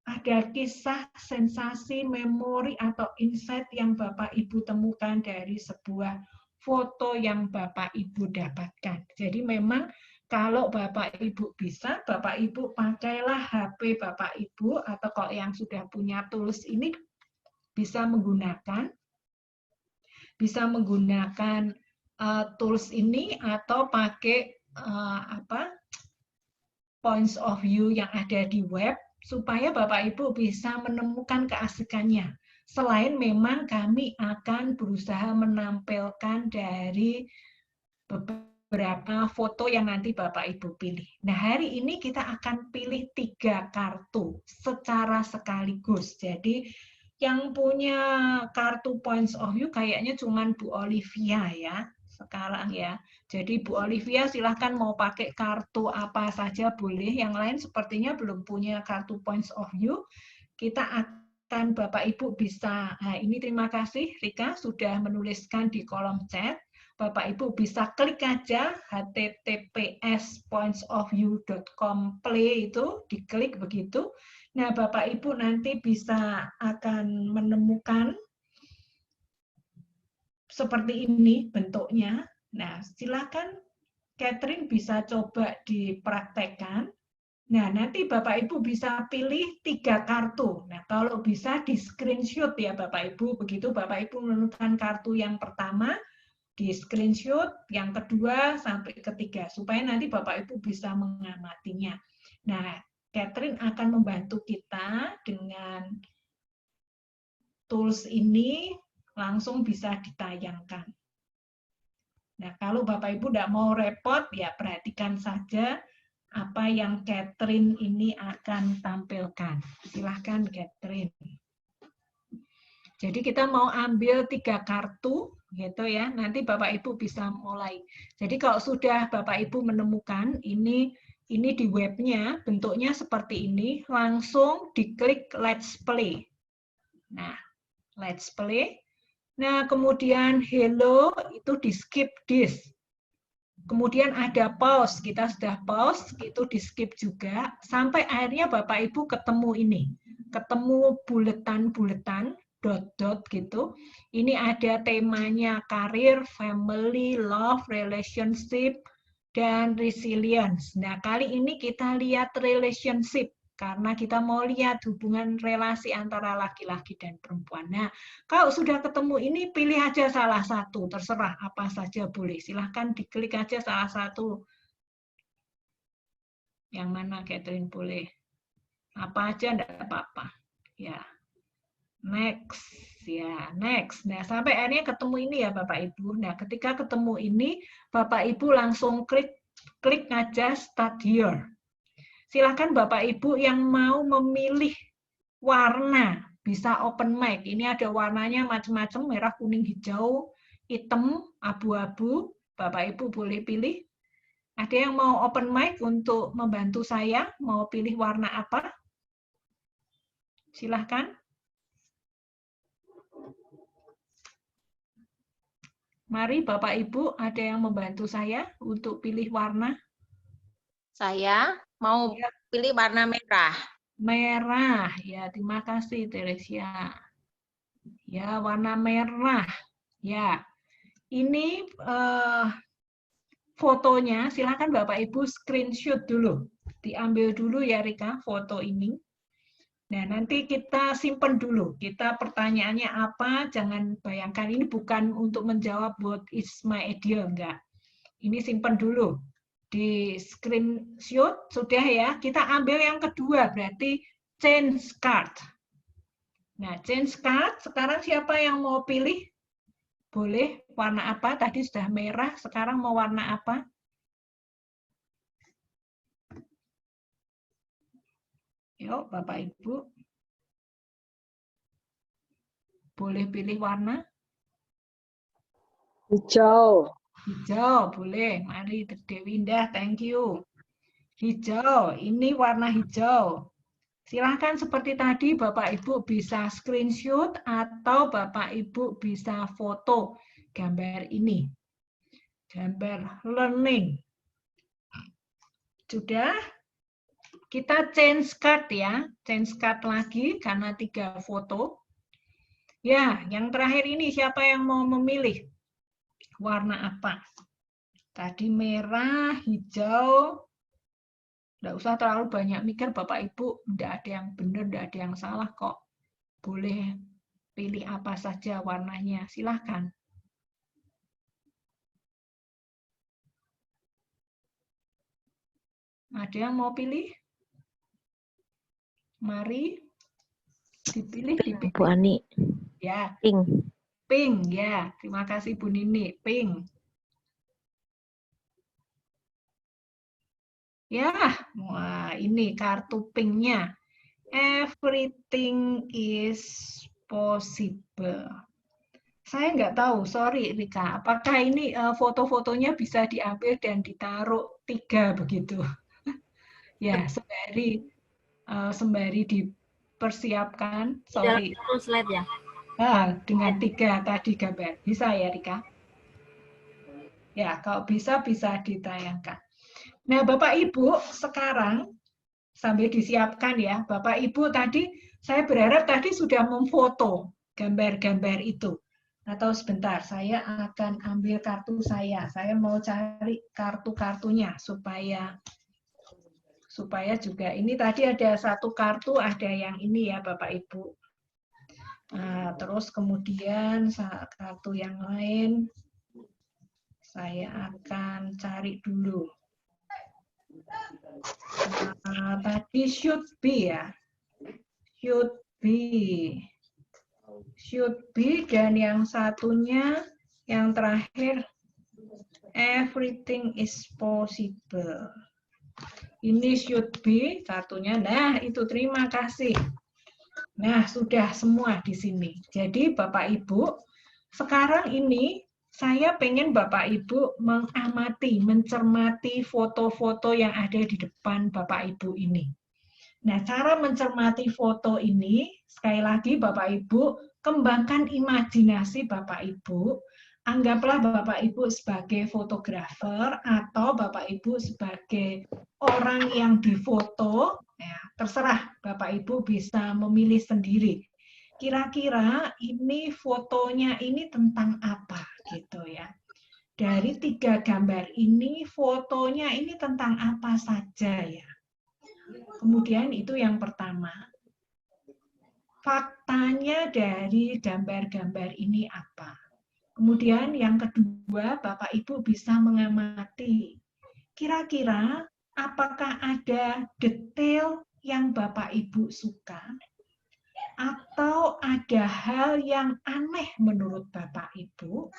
ada kisah, sensasi, memori, atau insight yang Bapak Ibu temukan dari sebuah foto yang Bapak Ibu dapatkan. Jadi memang kalau Bapak Ibu bisa, Bapak Ibu pakailah HP Bapak Ibu, atau kalau yang sudah punya tools ini bisa menggunakan tools ini, atau pakai points of view yang ada di web, supaya Bapak Ibu bisa menemukan keasikannya. Selain memang kami akan berusaha menampilkan dari beberapa foto yang nanti Bapak Ibu pilih. Nah, hari ini kita akan pilih 3 kartu secara sekaligus. Jadi yang punya kartu points of view kayaknya cuman Bu Olivia ya sekarang ya. Jadi Bu Olivia silahkan mau pakai kartu apa saja boleh. Yang lain sepertinya belum punya kartu points of view. Kita akan Bapak Ibu bisa, nah ini terima kasih Rika sudah menuliskan di kolom chat. Bapak Ibu bisa klik aja https://pointsofview.com play itu, diklik begitu. Nah, Bapak Ibu nanti bisa akan menemukan seperti ini bentuknya. Nah, silakan Catherine bisa coba dipraktekkan. Nah, nanti Bapak Ibu bisa pilih 3 kartu. Nah, kalau bisa di screenshot ya Bapak Ibu. Begitu Bapak Ibu menemukan kartu yang pertama, di screenshot, yang kedua sampai ketiga, supaya nanti Bapak Ibu bisa mengamatinya. Nah, Catherine akan membantu kita dengan tools ini, langsung bisa ditayangkan. Nah, kalau Bapak Ibu tidak mau repot, ya perhatikan saja apa yang Catherine ini akan tampilkan. Silahkan Catherine. Jadi kita mau ambil 3 kartu, gitu ya. Nanti Bapak Ibu bisa mulai. Jadi kalau sudah Bapak Ibu menemukan ini di webnya bentuknya seperti ini, langsung diklik Let's Play. Nah, Let's Play. Nah, kemudian Hello itu di skip this. Kemudian ada pause, kita sudah pause, itu di skip juga. Sampai akhirnya Bapak Ibu ketemu ini. Ketemu buletan-buletan, dot-dot gitu. Ini ada temanya karir, family, love, relationship, dan resilience. Nah, kali ini kita lihat relationship, karena kita mau lihat hubungan relasi antara laki-laki dan perempuan. Nah, kalau sudah ketemu ini, pilih aja salah satu, terserah apa saja boleh. Silahkan diklik aja salah satu. Yang mana Catherine boleh? Apa aja enggak apa-apa. Ya. Next, ya, next. Nah, sampai akhirnya ketemu ini ya Bapak Ibu. Nah, ketika ketemu ini, Bapak Ibu langsung klik aja Start Here. Silakan Bapak Ibu yang mau memilih warna, bisa open mic. Ini ada warnanya macam-macam, merah, kuning, hijau, hitam, abu-abu. Bapak Ibu boleh pilih. Ada yang mau open mic untuk membantu saya, mau pilih warna apa? Silahkan. Mari Bapak Ibu, ada yang membantu saya untuk pilih warna? Saya mau pilih warna merah. Merah, ya terima kasih Teresia. Ya, warna merah. Ya, ini fotonya, silakan Bapak Ibu screenshot dulu. Diambil dulu ya Rika, foto ini. Nah, nanti kita simpan dulu. Kita pertanyaannya apa, jangan bayangkan ini bukan untuk menjawab what is my idea, enggak. Ini simpan dulu. di screenshot, sudah ya. Kita ambil yang kedua, berarti change card. Nah, change card, sekarang siapa yang mau pilih? Boleh warna apa? Tadi sudah merah, sekarang mau warna apa? Yuk, Bapak Ibu. Boleh pilih warna? Hijau. Hijau, boleh. Mari, Dewi Indah, thank you. Hijau, ini warna hijau. Silahkan seperti tadi, Bapak Ibu bisa screenshot atau Bapak Ibu bisa foto gambar ini. Gambar learning. Sudah? Kita change card ya. Change card lagi karena 3 foto. Ya, yang terakhir ini siapa yang mau memilih? Warna apa? Tadi merah, hijau. Nggak usah terlalu banyak mikir, Bapak Ibu. Nggak ada yang benar, nggak ada yang salah kok. Boleh pilih apa saja warnanya. Silahkan. Ada yang mau pilih? Mari. Dipilih. Bu Ani. Ya. Pink. Pink, ya. Terima kasih Bu Nini. Pink. Ya, wah ini kartu pinknya. Everything is possible. Saya nggak tahu, sorry Rika. Apakah ini foto-fotonya bisa diambil dan ditaruh 3 begitu? Ya, sembari dipersiapkan. Sorry. Slide ya. Dengan 3 tadi gambar. Bisa ya Rika? Ya, kalau bisa ditayangkan. Nah, Bapak Ibu, sekarang sambil disiapkan ya, Bapak Ibu tadi, saya berharap tadi sudah memfoto gambar-gambar itu. Atau sebentar, saya akan ambil kartu saya. Saya mau cari kartu-kartunya supaya juga, ini tadi ada 1 kartu, ada yang ini ya Bapak Ibu. Nah, terus kemudian kartu yang lain, saya akan cari dulu. Tadi should be ya, should be, dan yang satunya yang terakhir everything is possible. Ini should be satunya. Nah, itu terima kasih. Nah, sudah semua di sini. Jadi Bapak Ibu, sekarang ini saya pengen Bapak Ibu mengamati, mencermati foto-foto yang ada di depan Bapak Ibu ini. Nah, cara mencermati foto ini, sekali lagi Bapak Ibu, kembangkan imajinasi Bapak Ibu. Anggaplah Bapak Ibu sebagai fotografer atau Bapak Ibu sebagai orang yang difoto. Ya, terserah Bapak Ibu bisa memilih sendiri. Kira-kira ini fotonya ini tentang apa gitu ya. Dari 3 gambar ini fotonya ini tentang apa saja ya. Kemudian itu yang pertama. Faktanya dari gambar-gambar ini apa? Kemudian yang kedua, Bapak Ibu bisa mengamati. Kira-kira apakah ada detail yang Bapak Ibu suka? Atau ada hal yang aneh menurut Bapak Ibu?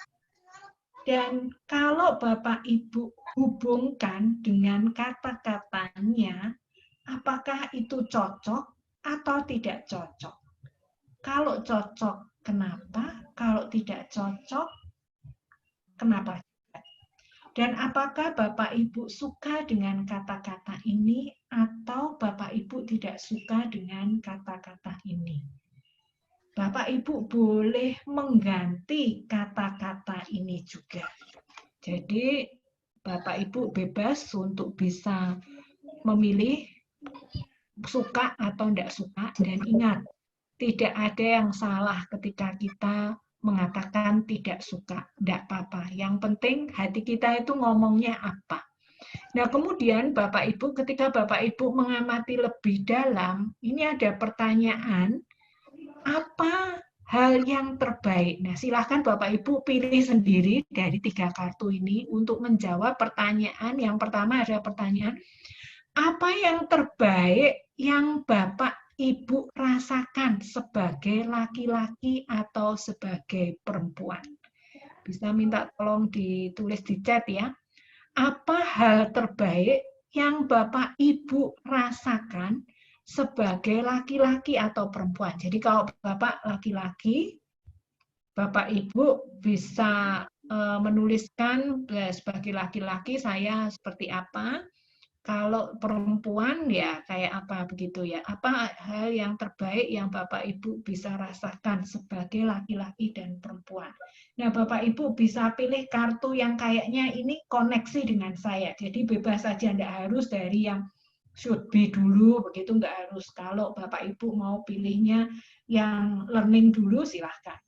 Dan kalau Bapak Ibu hubungkan dengan kata-katanya, apakah itu cocok atau tidak cocok? Kalau cocok, kenapa? Kalau tidak cocok, kenapa? Dan apakah Bapak Ibu suka dengan kata-kata ini atau Bapak Ibu tidak suka dengan kata-kata ini? Bapak Ibu boleh mengganti kata-kata ini juga. Jadi Bapak Ibu bebas untuk bisa memilih suka atau tidak suka. Dan ingat, tidak ada yang salah ketika kita mengatakan tidak suka, tidak apa-apa. Yang penting hati kita itu ngomongnya apa. Nah, kemudian Bapak Ibu, ketika Bapak Ibu mengamati lebih dalam, ini ada pertanyaan, apa hal yang terbaik. Nah, silahkan Bapak Ibu pilih sendiri dari 3 kartu ini untuk menjawab pertanyaan. Yang pertama ada pertanyaan, apa yang terbaik yang Bapak Ibu rasakan sebagai laki-laki atau sebagai perempuan? Bisa minta tolong ditulis di chat ya. Apa hal terbaik yang Bapak Ibu rasakan sebagai laki-laki atau perempuan? Jadi kalau Bapak laki-laki, Bapak Ibu bisa menuliskan sebagai laki-laki saya seperti apa. Kalau perempuan ya kayak apa begitu ya. Apa hal yang terbaik yang Bapak Ibu bisa rasakan sebagai laki-laki dan perempuan. Nah, Bapak Ibu bisa pilih kartu yang kayaknya ini koneksi dengan saya. Jadi bebas saja, enggak harus dari yang should be dulu, begitu enggak harus. Kalau Bapak Ibu mau pilihnya yang learning dulu silahkan.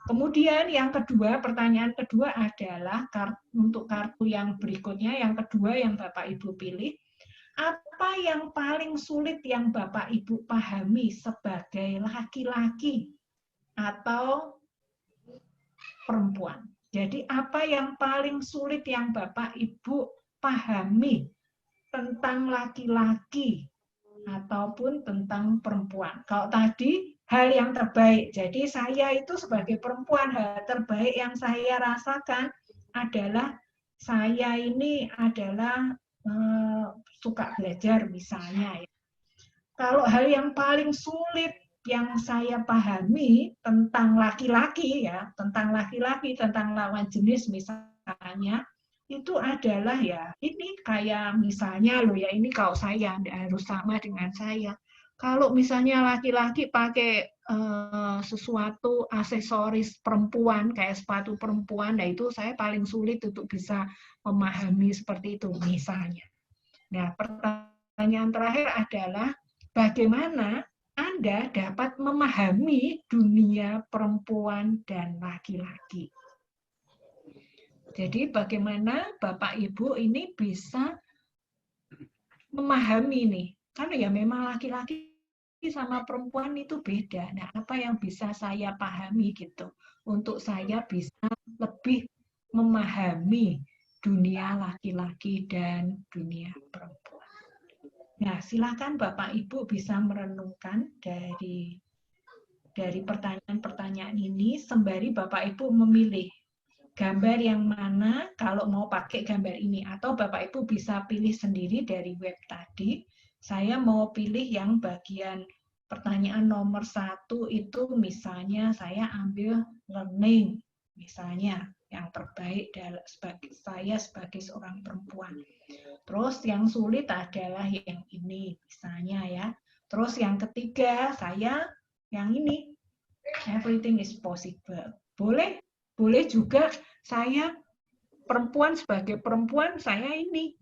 Kemudian yang kedua, pertanyaan kedua adalah untuk kartu yang berikutnya, yang kedua yang Bapak Ibu pilih, apa yang paling sulit yang Bapak Ibu pahami sebagai laki-laki atau perempuan? Jadi apa yang paling sulit yang Bapak Ibu pahami tentang laki-laki ataupun tentang perempuan? Kalau tadi hal yang terbaik. Jadi saya itu sebagai perempuan, hal terbaik yang saya rasakan adalah saya ini adalah suka belajar misalnya. Kalau hal yang paling sulit yang saya pahami tentang laki-laki ya, tentang laki-laki, tentang lawan jenis misalnya, itu adalah ya ini kayak misalnya loh ya, ini kalau saya tidak harus sama dengan saya. Kalau misalnya laki-laki pakai sesuatu aksesoris perempuan, kayak sepatu perempuan, nah itu saya paling sulit untuk bisa memahami seperti itu misalnya. Nah, pertanyaan terakhir adalah bagaimana Anda dapat memahami dunia perempuan dan laki-laki. Jadi bagaimana Bapak Ibu ini bisa memahami nih, kan ya memang laki-laki sama perempuan itu beda. Nah, apa yang bisa saya pahami gitu untuk saya bisa lebih memahami dunia laki-laki dan dunia perempuan. Nah, silakan Bapak Ibu bisa merenungkan dari pertanyaan-pertanyaan ini sembari Bapak Ibu memilih gambar yang mana kalau mau pakai gambar ini, atau Bapak Ibu bisa pilih sendiri dari web tadi. Saya mau pilih yang bagian pertanyaan nomor 1 itu misalnya saya ambil learning, misalnya yang terbaik sebagai saya sebagai seorang perempuan. Terus yang sulit adalah yang ini misalnya ya. Terus yang ketiga saya yang ini, everything is possible. Boleh juga saya perempuan sebagai perempuan saya ini.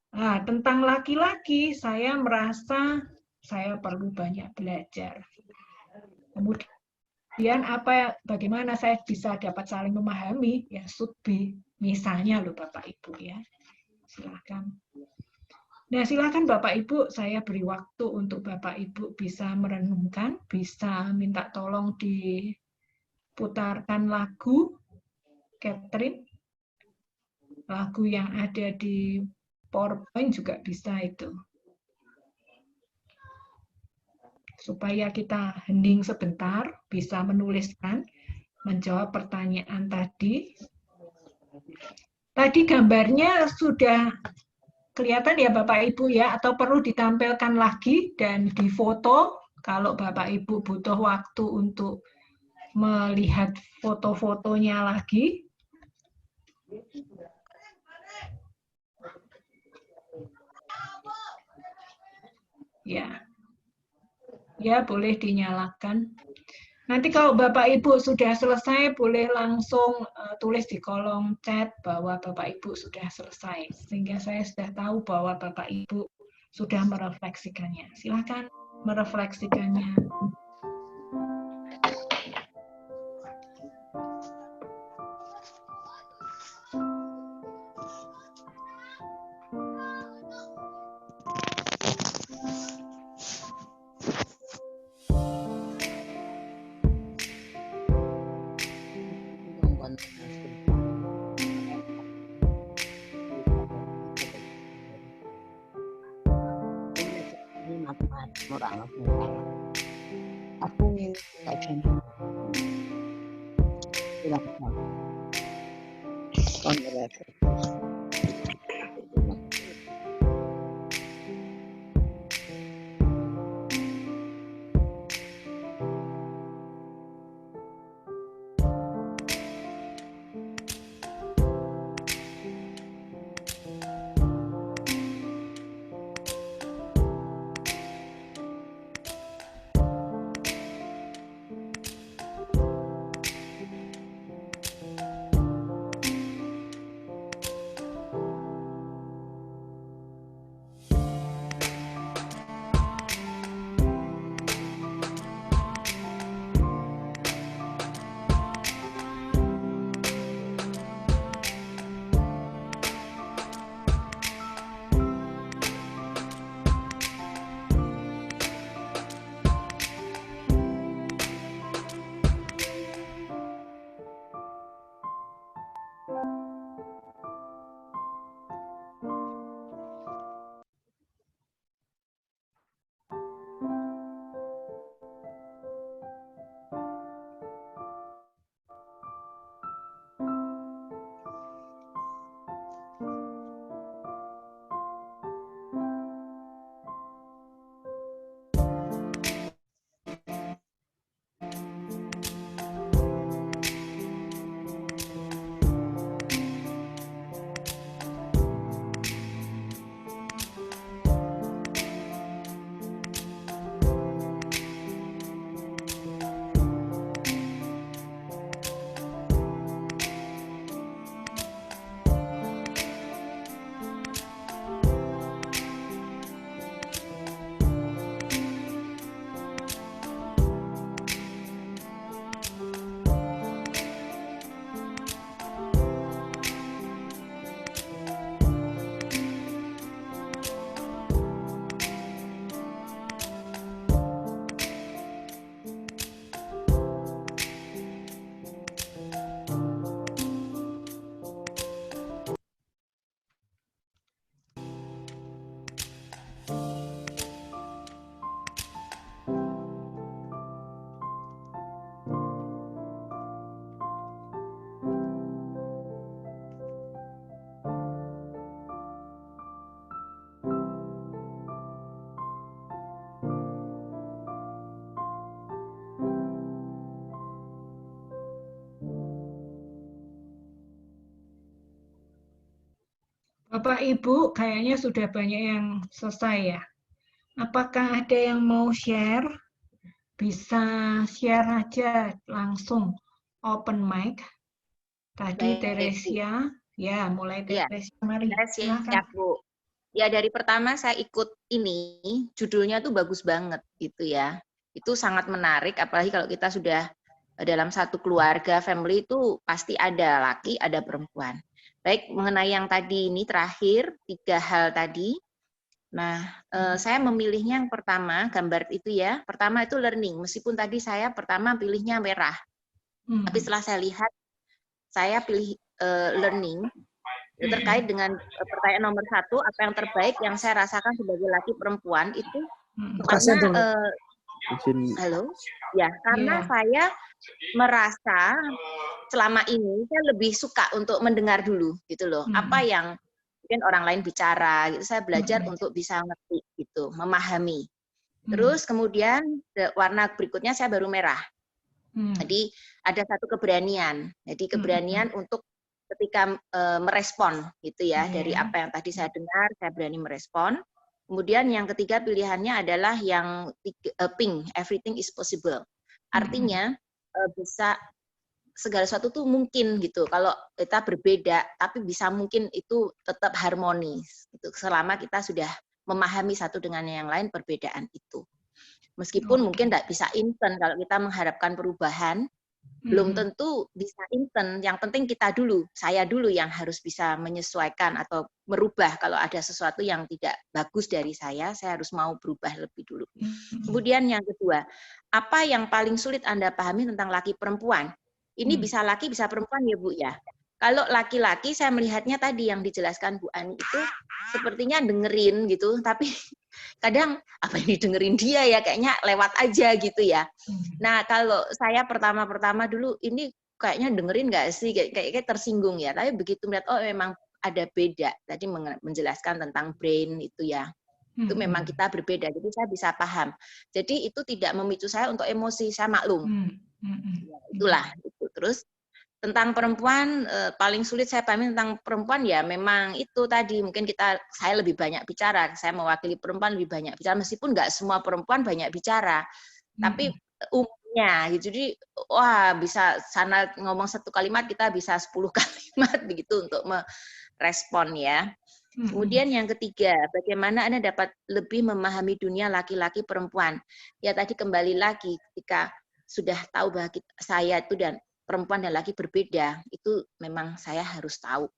Nah, tentang laki-laki saya merasa saya perlu banyak belajar. Kemudian bagaimana saya bisa dapat saling memahami? Ya should be. Misalnya loh Bapak Ibu ya. Silakan. Nah, silakan Bapak Ibu, saya beri waktu untuk Bapak Ibu bisa merenungkan, bisa minta tolong diputarkan lagu Catherine. Lagu yang ada di PowerPoint juga bisa itu. Supaya kita hening sebentar, bisa menuliskan, menjawab pertanyaan tadi. Tadi gambarnya sudah kelihatan ya Bapak Ibu ya, atau perlu ditampilkan lagi dan difoto kalau Bapak Ibu butuh waktu untuk melihat foto-fotonya lagi. Ya, boleh dinyalakan. Nanti kalau Bapak Ibu sudah selesai, boleh langsung tulis di kolom chat bahwa Bapak Ibu sudah selesai. Sehingga saya sudah tahu bahwa Bapak Ibu sudah merefleksikannya. Silakan merefleksikannya. orang aku tak janji bilang Bapak Ibu kayaknya sudah banyak yang selesai ya. Apakah ada yang mau share? Bisa share aja langsung open mic. Tadi Baik, Teresia, ya mulai Teresia, mari. Ya, Bu. Ya, dari pertama saya ikut ini, judulnya tuh bagus banget gitu ya. Itu sangat menarik, apalagi kalau kita sudah dalam satu keluarga, family itu pasti ada laki, ada perempuan. Baik, mengenai yang tadi ini terakhir, 3 hal tadi. Nah, saya memilihnya yang pertama, gambar itu ya. Pertama itu learning, meskipun tadi saya pertama pilihnya merah. Tapi setelah saya lihat, saya pilih learning. Terkait dengan pertanyaan nomor 1, apa yang terbaik yang saya rasakan sebagai laki perempuan itu karena halo ya karena saya merasa selama ini saya lebih suka untuk mendengar dulu gitu loh, apa yang mungkin orang lain bicara gitu, saya belajar untuk bisa ngerti gitu, memahami. Terus kemudian warna berikutnya saya baru merah. Jadi ada satu keberanian, jadi keberanian untuk ketika merespon gitu ya, dari apa yang tadi saya dengar, saya berani merespon. Kemudian yang ketiga pilihannya adalah yang pink, everything is possible. Artinya bisa segala sesuatu tuh mungkin gitu. Kalau kita berbeda, tapi bisa mungkin itu tetap harmonis. Gitu. Selama kita sudah memahami satu dengan yang lain perbedaan itu. Meskipun mungkin tidak bisa instan kalau kita mengharapkan perubahan, belum tentu bisa instan. Yang penting kita dulu, saya dulu yang harus bisa menyesuaikan atau merubah kalau ada sesuatu yang tidak bagus dari saya harus mau berubah lebih dulu. Kemudian yang kedua, apa yang paling sulit Anda pahami tentang laki perempuan? Ini bisa laki, bisa perempuan ya Bu ya. Kalau laki-laki saya melihatnya tadi yang dijelaskan Bu Ani itu sepertinya dengerin gitu, tapi kadang apa yang didengerin dia ya, kayaknya lewat aja gitu ya. Nah kalau saya pertama-pertama dulu ini kayaknya dengerin nggak sih, kayak tersinggung ya, tapi begitu melihat oh memang ada beda, tadi menjelaskan tentang brain itu ya, itu memang kita berbeda, jadi saya bisa paham. Jadi itu tidak memicu saya untuk emosi, saya maklum. Ya, itulah itu. Terus tentang perempuan, paling sulit saya pahami tentang perempuan ya memang itu tadi, mungkin saya lebih banyak bicara, saya mewakili perempuan lebih banyak bicara, meskipun nggak semua perempuan banyak bicara, tapi umumnya gitu. Jadi wah bisa sana ngomong satu kalimat kita bisa 10 kalimat begitu untuk merespon ya. Kemudian yang ketiga, bagaimana Anda dapat lebih memahami dunia laki-laki perempuan? Ya tadi kembali lagi ketika sudah tahu bahwa saya itu dan perempuan dan laki berbeda, itu memang saya harus tahu.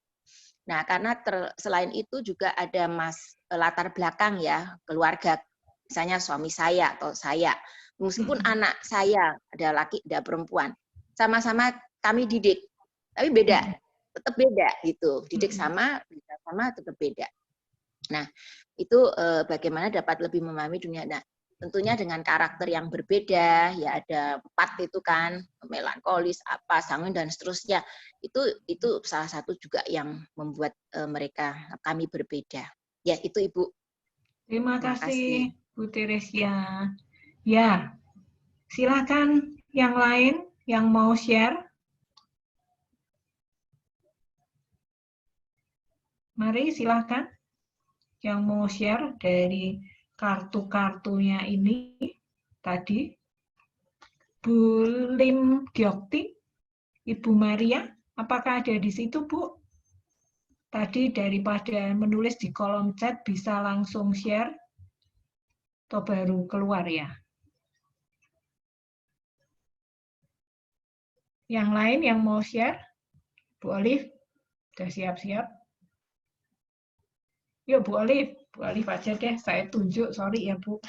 Nah, karena selain itu juga ada latar belakang ya, keluarga, misalnya suami saya atau saya, meskipun anak saya ada laki, ada perempuan, sama-sama kami didik, tapi beda, tetap beda gitu, didik sama tetap beda. Nah, itu bagaimana dapat lebih memahami dunia. Nah, tentunya dengan karakter yang berbeda, ya ada 4 itu kan, melankolis, sanguin dan seterusnya. Itu salah satu juga yang membuat kami berbeda. Ya, itu Ibu. Terima kasih Bu Teresia. Ya, silakan yang lain yang mau share. Mari silakan yang mau share dari kartu-kartunya ini tadi. Bu Lim Gyokti, Ibu Maria, apakah ada di situ, Bu? Tadi daripada menulis di kolom chat bisa langsung share atau baru keluar ya? Yang lain yang mau share? Bu Olive, sudah siap-siap? Yuk Bu Olive aja deh, saya tunjuk, sorry ya Bu.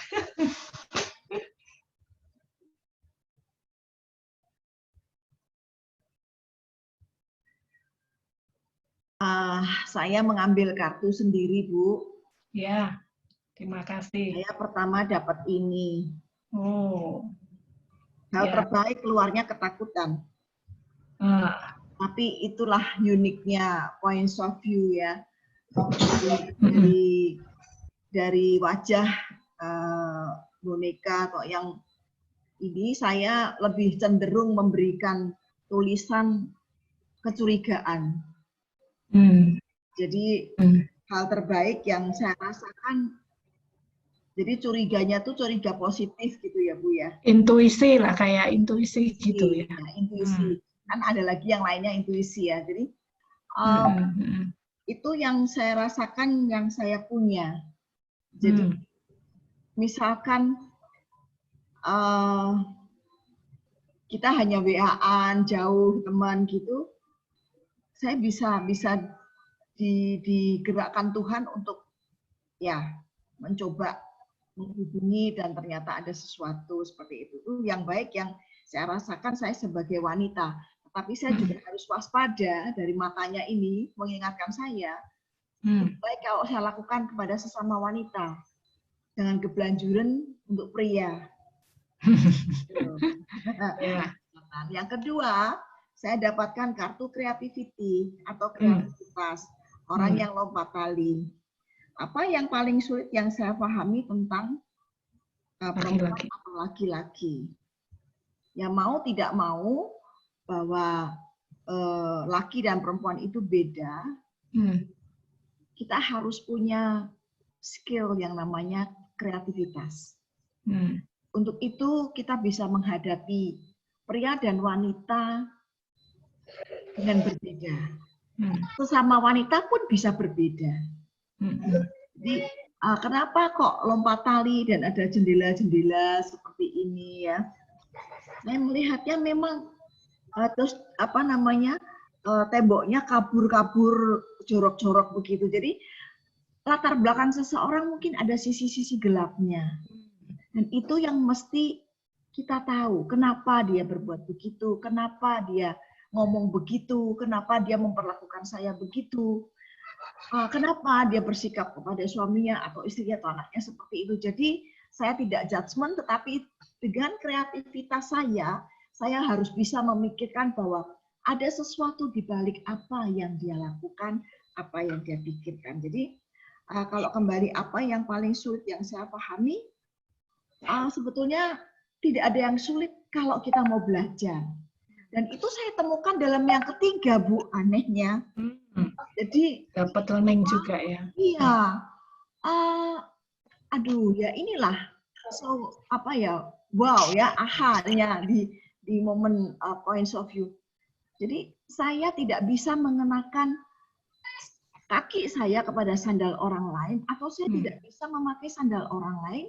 Saya mengambil kartu sendiri, Bu. Ya, terima kasih. Saya pertama dapat ini. Oh. Hal terbaik keluarnya ketakutan. Tapi itulah uniknya points of view ya. Dari wajah boneka atau yang ini saya lebih cenderung memberikan tulisan kecurigaan. Jadi hal terbaik yang saya rasakan, jadi curiganya tuh curiga positif gitu ya Bu ya. Intuisi lah, kayak intuisi gitu ya. Intuisi. Kan ada lagi yang lainnya intuisi ya. Jadi itu yang saya rasakan, yang saya punya. Jadi misalkan kita hanya WA-an jauh teman gitu, saya bisa digerakkan Tuhan untuk ya mencoba menghubungi dan ternyata ada sesuatu seperti itu. Itu yang baik yang saya rasakan saya sebagai wanita. Tapi saya juga harus waspada dari matanya ini mengingatkan saya. Baik kalau saya lakukan kepada sesama wanita, jangan kebelanjuran untuk pria. Yang kedua, saya dapatkan kartu creativity atau kreativitas, orang yang lompat tali. Apa yang paling sulit yang saya pahami tentang perempuan atau laki-laki? Ya mau tidak mau bahwa laki dan perempuan itu beda. Kita harus punya skill yang namanya kreativitas. Untuk itu kita bisa menghadapi pria dan wanita dengan berbeda. Sesama wanita pun bisa berbeda. Jadi kenapa kok lompat tali dan ada jendela-jendela seperti ini ya? Saya melihatnya memang terus apa namanya temboknya kabur-kabur, jorok-jorok begitu. Jadi latar belakang seseorang mungkin ada sisi-sisi gelapnya. Dan itu yang mesti kita tahu, kenapa dia berbuat begitu, kenapa dia ngomong begitu, kenapa dia memperlakukan saya begitu. kenapa dia bersikap kepada suaminya atau istrinya atau anaknya seperti itu. Jadi saya tidak judgement, tetapi dengan kreativitas saya harus bisa memikirkan bahwa ada sesuatu di balik apa yang dia lakukan, apa yang dia pikirkan. Jadi kalau kembali apa yang paling sulit yang saya pahami, sebetulnya tidak ada yang sulit kalau kita mau belajar. Dan itu saya temukan dalam yang ketiga, Bu, anehnya. Jadi dapat learning juga ya. Iya. Aduh, ya inilah. So apa ya? Wow ya, aha ya di momen points of view. Jadi saya tidak bisa mengenakan kaki saya kepada sandal orang lain, atau saya tidak bisa memakai sandal orang lain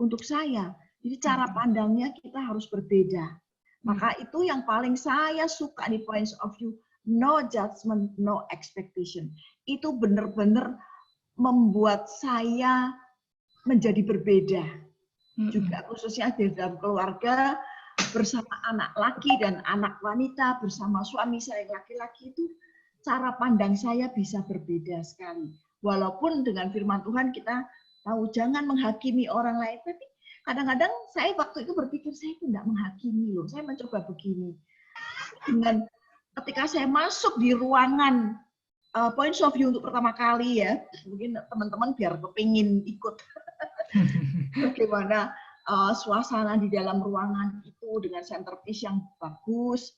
untuk saya. Jadi cara pandangnya kita harus berbeda. Maka itu yang paling saya suka di points of view, no judgment, no expectation. Itu benar-benar membuat saya menjadi berbeda. Juga khususnya di dalam keluarga, bersama anak laki dan anak wanita, bersama suami saya laki-laki, itu cara pandang saya bisa berbeda sekali. Walaupun dengan firman Tuhan kita tahu jangan menghakimi orang lain, tapi kadang-kadang saya waktu itu berpikir saya tidak menghakimi loh, saya mencoba begini. Dengan ketika saya masuk di ruangan points of view untuk pertama kali ya, mungkin teman-teman biar kepingin ikut bagaimana suasana di dalam ruangan itu dengan centerpiece yang bagus,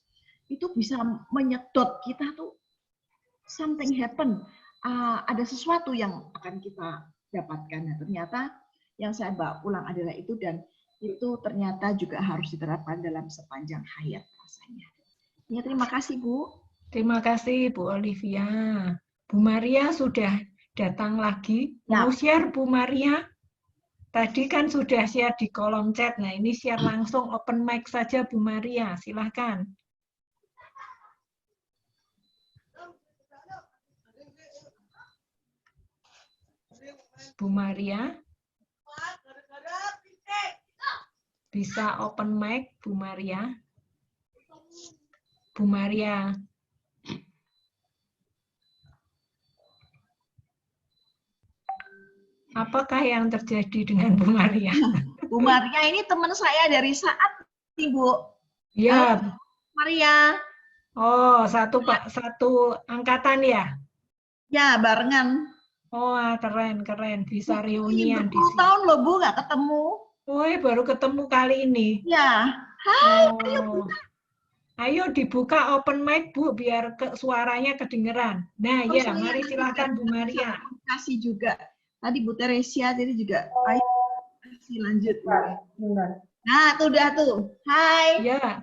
itu bisa menyedot kita tuh something happen, ada sesuatu yang akan kita dapatkan. Nah, ternyata yang saya bawa pulang adalah itu, dan itu ternyata juga harus diterapkan dalam sepanjang hayat rasanya. Ya, terima kasih Bu. Terima kasih Bu Olivia. Bu Maria sudah datang lagi. Mau share Bu Maria? Tadi kan sudah share di kolom chat. Nah, ini share langsung open mic saja Bu Maria. Silahkan. Bu Maria. Bisa open mic, Bu Maria? Bu Maria. Apakah yang terjadi dengan Bu Maria? Bu Maria ini teman saya dari saat nih, Bu. Ya. Maria. Oh, satu angkatan ya? Ya, barengan. Oh, keren. Bisa reunian di sini. 10 tahun loh, Bu, nggak ketemu. Woi, baru ketemu kali ini. Ya. Hai, ayo. Ayo dibuka open mic, Bu, biar suaranya kedengeran. Nah, ya, mari silakan Bu Maria. Terima kasih juga. Tadi Bu Teresia, jadi juga ayo lanjut. Nah, tuh udah tuh. Hai. Ya.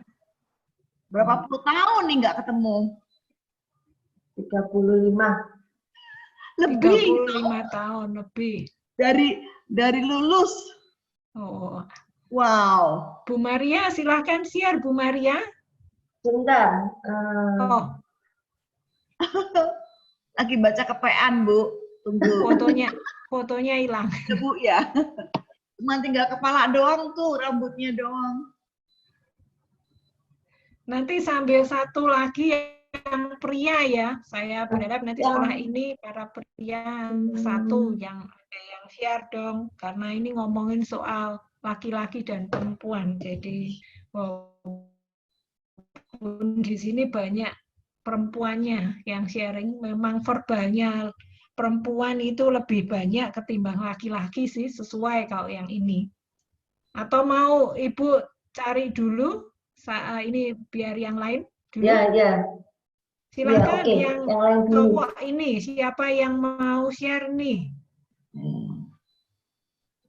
Berapa puluh tahun nih nggak ketemu? 35. Lebih. 35 tahun lebih. Dari lulus. Oh. Wow. Bu Maria, silahkan share Bu Maria. Sebentar. Oh. Lagi baca kepean, Bu. Tunggu. Fotonya hilang. Ya, Bu, ya. Cuma tinggal kepala doang tuh, rambutnya doang. Nanti sambil satu lagi yang pria ya. Saya berharap nanti setelah ini para pria satu yang share dong. Karena ini ngomongin soal laki-laki dan perempuan. Jadi di sini banyak perempuannya yang sharing. Memang verbalnya perempuan itu lebih banyak ketimbang laki-laki sih, sesuai kalau yang ini. Atau mau Ibu cari dulu, ini biar yang lain dulu. Ya. Silakan ya, yang cowok ini, siapa yang mau share nih?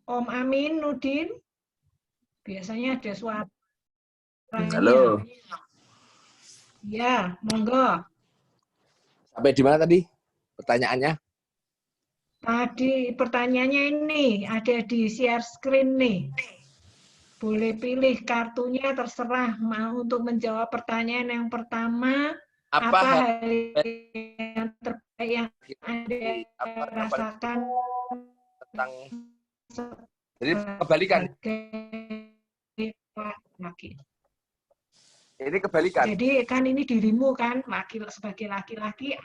Om Amin, Nudin, biasanya ada suara. Halo. Ya, monggo. Sampai di mana tadi pertanyaannya? Tadi pertanyaannya ini ada di share screen nih. Boleh pilih kartunya, terserah mau untuk menjawab pertanyaan yang pertama. Apa hal yang terbaik yang Anda rasakan tentang jadi kebalikan. Laki. Ini kebalikan. Jadi kan ini dirimu kan sebagai laki-laki.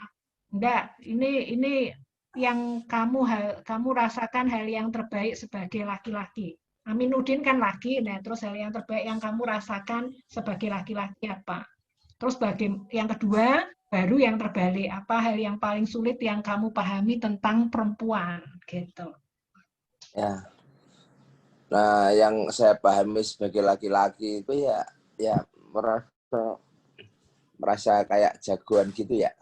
Enggak, ini yang kamu rasakan hal yang terbaik sebagai laki-laki? Aminuddin kan laki, nah terus hal yang terbaik yang kamu rasakan sebagai laki-laki apa? Terus yang kedua, baru yang terbalik, apa hal yang paling sulit yang kamu pahami tentang perempuan gitu. Ya. Nah, yang saya pahami sebagai laki-laki itu ya merasa kayak jagoan gitu ya.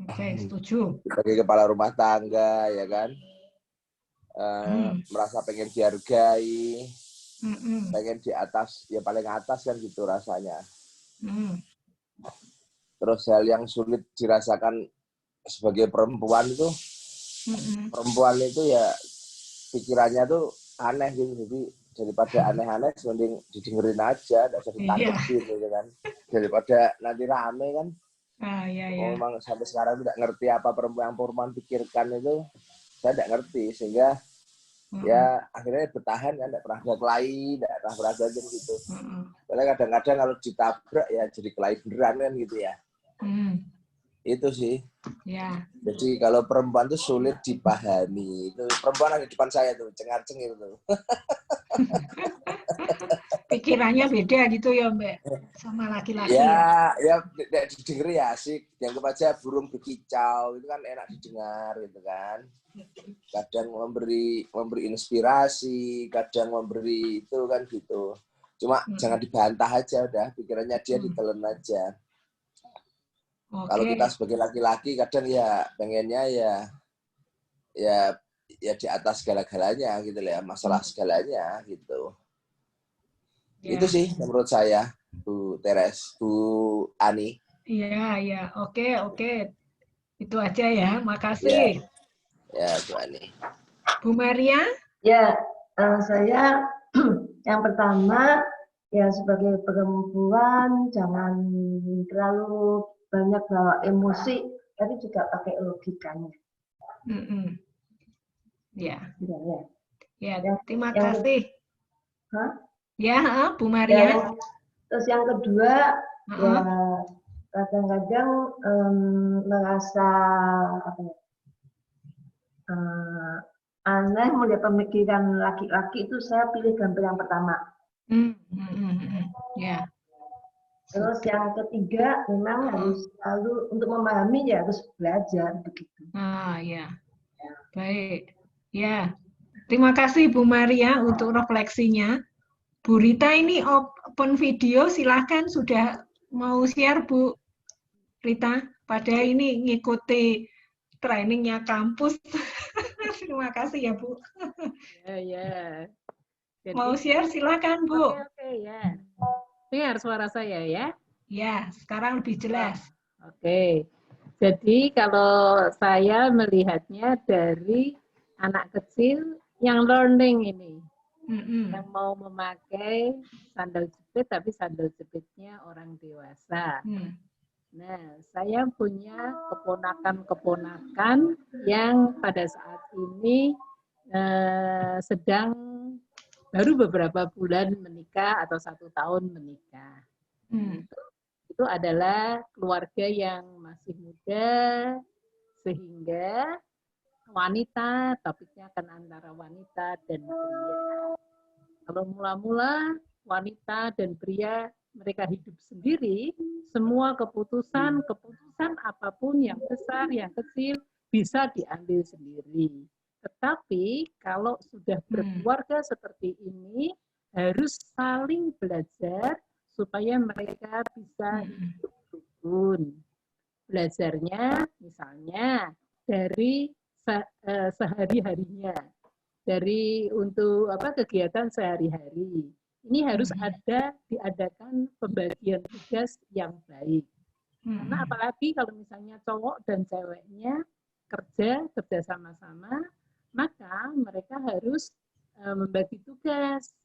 Oke, setuju. Sebagai kepala rumah tangga, ya kan. Merasa pengen dihargai, pengen di atas, ya paling atas kan gitu rasanya. Terus hal yang sulit dirasakan sebagai perempuan itu, perempuan itu ya pikirannya tuh aneh gitu, jadi daripada aneh-aneh mending didengerin aja, tidak usah ditangkepin gitu kan, daripada nanti rame kan. Memang sampai sekarang tidak ngerti apa perempuan pikirkan itu, saya tidak ngerti, sehingga ya akhirnya bertahan kan, tidak pernah ada kelahi, tidak pernah ada gitu. Karena kadang-kadang kalau ditabrak ya jadi kelahi beneran kan gitu ya. Itu sih. Ya. Jadi kalau perempuan itu sulit dipahami. Itu perempuan ada di depan saya tuh, cengar-cengir tuh. Pikirannya beda gitu ya, Mbak, sama laki-laki. Ya didengar ya asik. Dianggap aja burung berkicau, itu kan enak didengar gitu kan. Kadang memberi inspirasi, kadang memberi itu kan gitu. Cuma jangan dibantah aja udah, pikirannya dia ditelan aja. Kalau kita sebagai laki-laki kadang ya pengennya ya di atas segala-galanya gitu lah ya, masalah segalanya gitu. Itu sih menurut saya, Bu Teres, Bu Ani. Iya, oke. Itu aja ya, makasih. Ya, Bu Ani. Bu Maria? Ya, saya yang pertama ya sebagai perempuan jangan terlalu banyak bawa emosi, tapi juga pakai logikanya. Ya, terima kasih. Ya, Bu Ya, Maria. terus yang kedua, ya kadang-kadang merasa aneh melihat pemikiran laki-laki itu, saya pilih gambar yang pertama. Ya. Terus yang ketiga, memang harus selalu untuk memahami ya harus belajar begitu. Ya. Baik. Ya. Terima kasih Bu Maria untuk refleksinya. Bu Rita ini open video, silahkan sudah mau share Bu Rita. Padahal ini ngikuti trainingnya kampus. Terima kasih ya Bu. Ya. Jadi, mau share silahkan Bu. Oke, ya. Dengar suara saya ya? Ya, sekarang lebih jelas. Oke. Jadi kalau saya melihatnya dari anak kecil yang learning ini. Yang mau memakai sandal jepit, tapi sandal jepitnya orang dewasa. Nah, saya punya keponakan-keponakan yang pada saat ini sedang baru beberapa bulan menikah atau 1 tahun menikah. Itu adalah keluarga yang masih muda, sehingga wanita, topiknya akan antara wanita dan pria. Kalau mula-mula wanita dan pria mereka hidup sendiri, semua keputusan apapun yang besar, yang kecil bisa diambil sendiri. Tetapi kalau sudah berkeluarga seperti ini, harus saling belajar supaya mereka bisa hidup rukun. Belajarnya misalnya dari sehari-harinya, dari untuk kegiatan sehari-hari. Ini harus diadakan pembagian tugas yang baik. Karena apalagi kalau misalnya cowok dan ceweknya kerja sama-sama, maka mereka harus membagi tugas.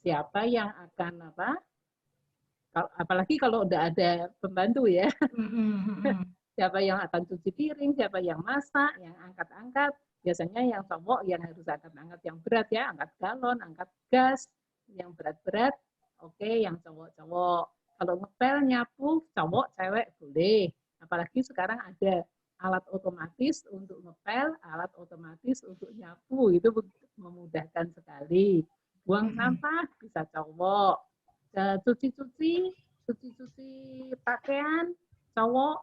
Siapa yang akan apalagi kalau udah ada pembantu ya. Siapa yang akan cuci piring, siapa yang masak, yang angkat-angkat. Biasanya yang cowok yang harus angkat-angkat yang berat ya, angkat galon, angkat gas, yang berat-berat, oke, yang cowok-cowok. Kalau ngepel, nyapu, cowok, cewek boleh. Apalagi sekarang ada alat otomatis untuk ngepel, alat otomatis untuk nyapu, itu memudahkan sekali. Buang sampah bisa cowok, cuci pakaian cowok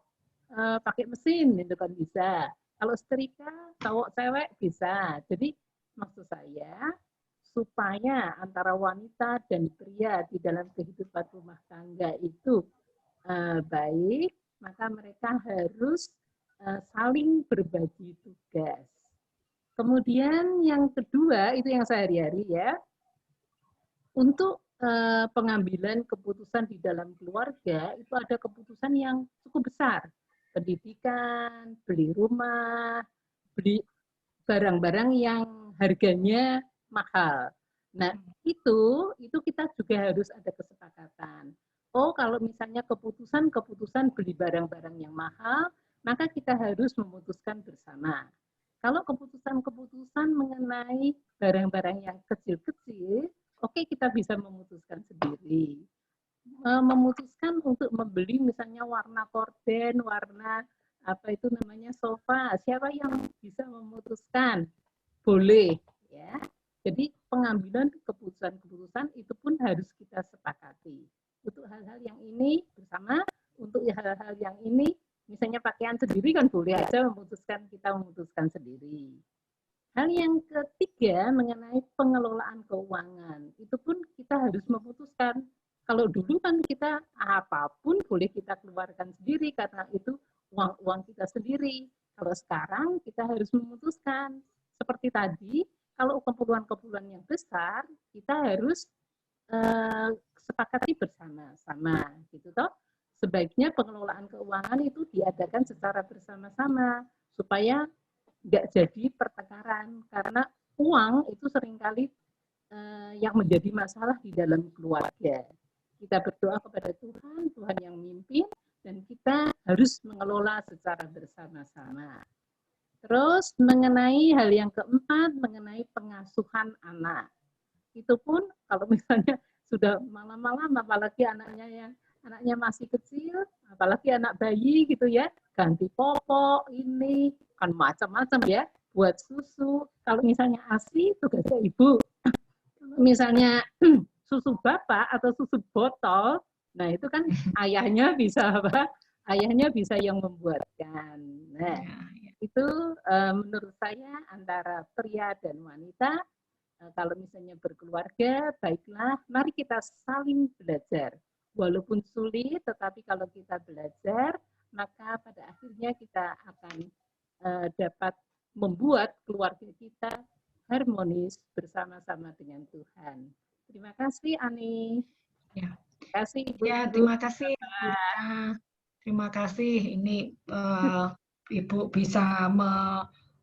pakai mesin itu kan bisa. Kalau setrika cowok cewek bisa. Jadi maksud saya supaya antara wanita dan pria di dalam kehidupan rumah tangga itu baik, maka mereka harus saling berbagi tugas. Kemudian yang kedua, itu yang sehari-hari ya, untuk pengambilan keputusan di dalam keluarga, itu ada keputusan yang cukup besar. Pendidikan, beli rumah, beli barang-barang yang harganya mahal. Nah, itu kita juga harus ada kesepakatan. Oh, kalau misalnya keputusan beli barang-barang yang mahal, maka kita harus memutuskan bersama. Kalau keputusan mengenai barang-barang yang kecil-kecil, oke, kita bisa memutuskan sendiri. Memutuskan untuk membeli misalnya warna korden, warna apa itu namanya sofa. Siapa yang bisa memutuskan? Boleh, ya. Jadi pengambilan keputusan itu pun harus kita sepakati. Untuk hal-hal yang ini bersama, untuk hal-hal yang ini misalnya pakaian sendiri kan boleh aja kita memutuskan sendiri. Hal yang ketiga mengenai pengelolaan keuangan, itu pun kita harus memutuskan. Kalau dulu kan kita apapun boleh kita keluarkan sendiri karena itu uang kita sendiri. Kalau sekarang kita harus memutuskan. Seperti tadi, kalau keperluan-keperluan yang besar, kita harus sepakati bersama-sama, gitu toh. Sebaiknya pengelolaan keuangan itu diadakan secara bersama-sama supaya nggak jadi pertengkaran, karena uang itu seringkali yang menjadi masalah di dalam keluarga. Kita berdoa kepada Tuhan yang memimpin, dan kita harus mengelola secara bersama-sama. Terus mengenai hal yang keempat, mengenai pengasuhan anak. Itu pun kalau misalnya sudah malam-malam, apalagi anaknya masih kecil, apalagi anak bayi gitu ya, ganti popok, ini kan macam-macam ya, buat susu. Kalau misalnya ASI, tugasnya ibu. Misalnya susu bapak atau susu botol, nah itu kan ayahnya bisa apa? Ayahnya bisa yang membuatkan. Nah, itu menurut saya antara pria dan wanita, kalau misalnya berkeluarga, baiklah, mari kita saling belajar. Walaupun sulit, tetapi kalau kita belajar, maka pada akhirnya kita akan dapat membuat keluarga kita harmonis bersama-sama dengan Tuhan. Terima kasih, Ani. Ya. Terima kasih, Ibu. Ya, terima kasih. Terima kasih. Ini Ibu bisa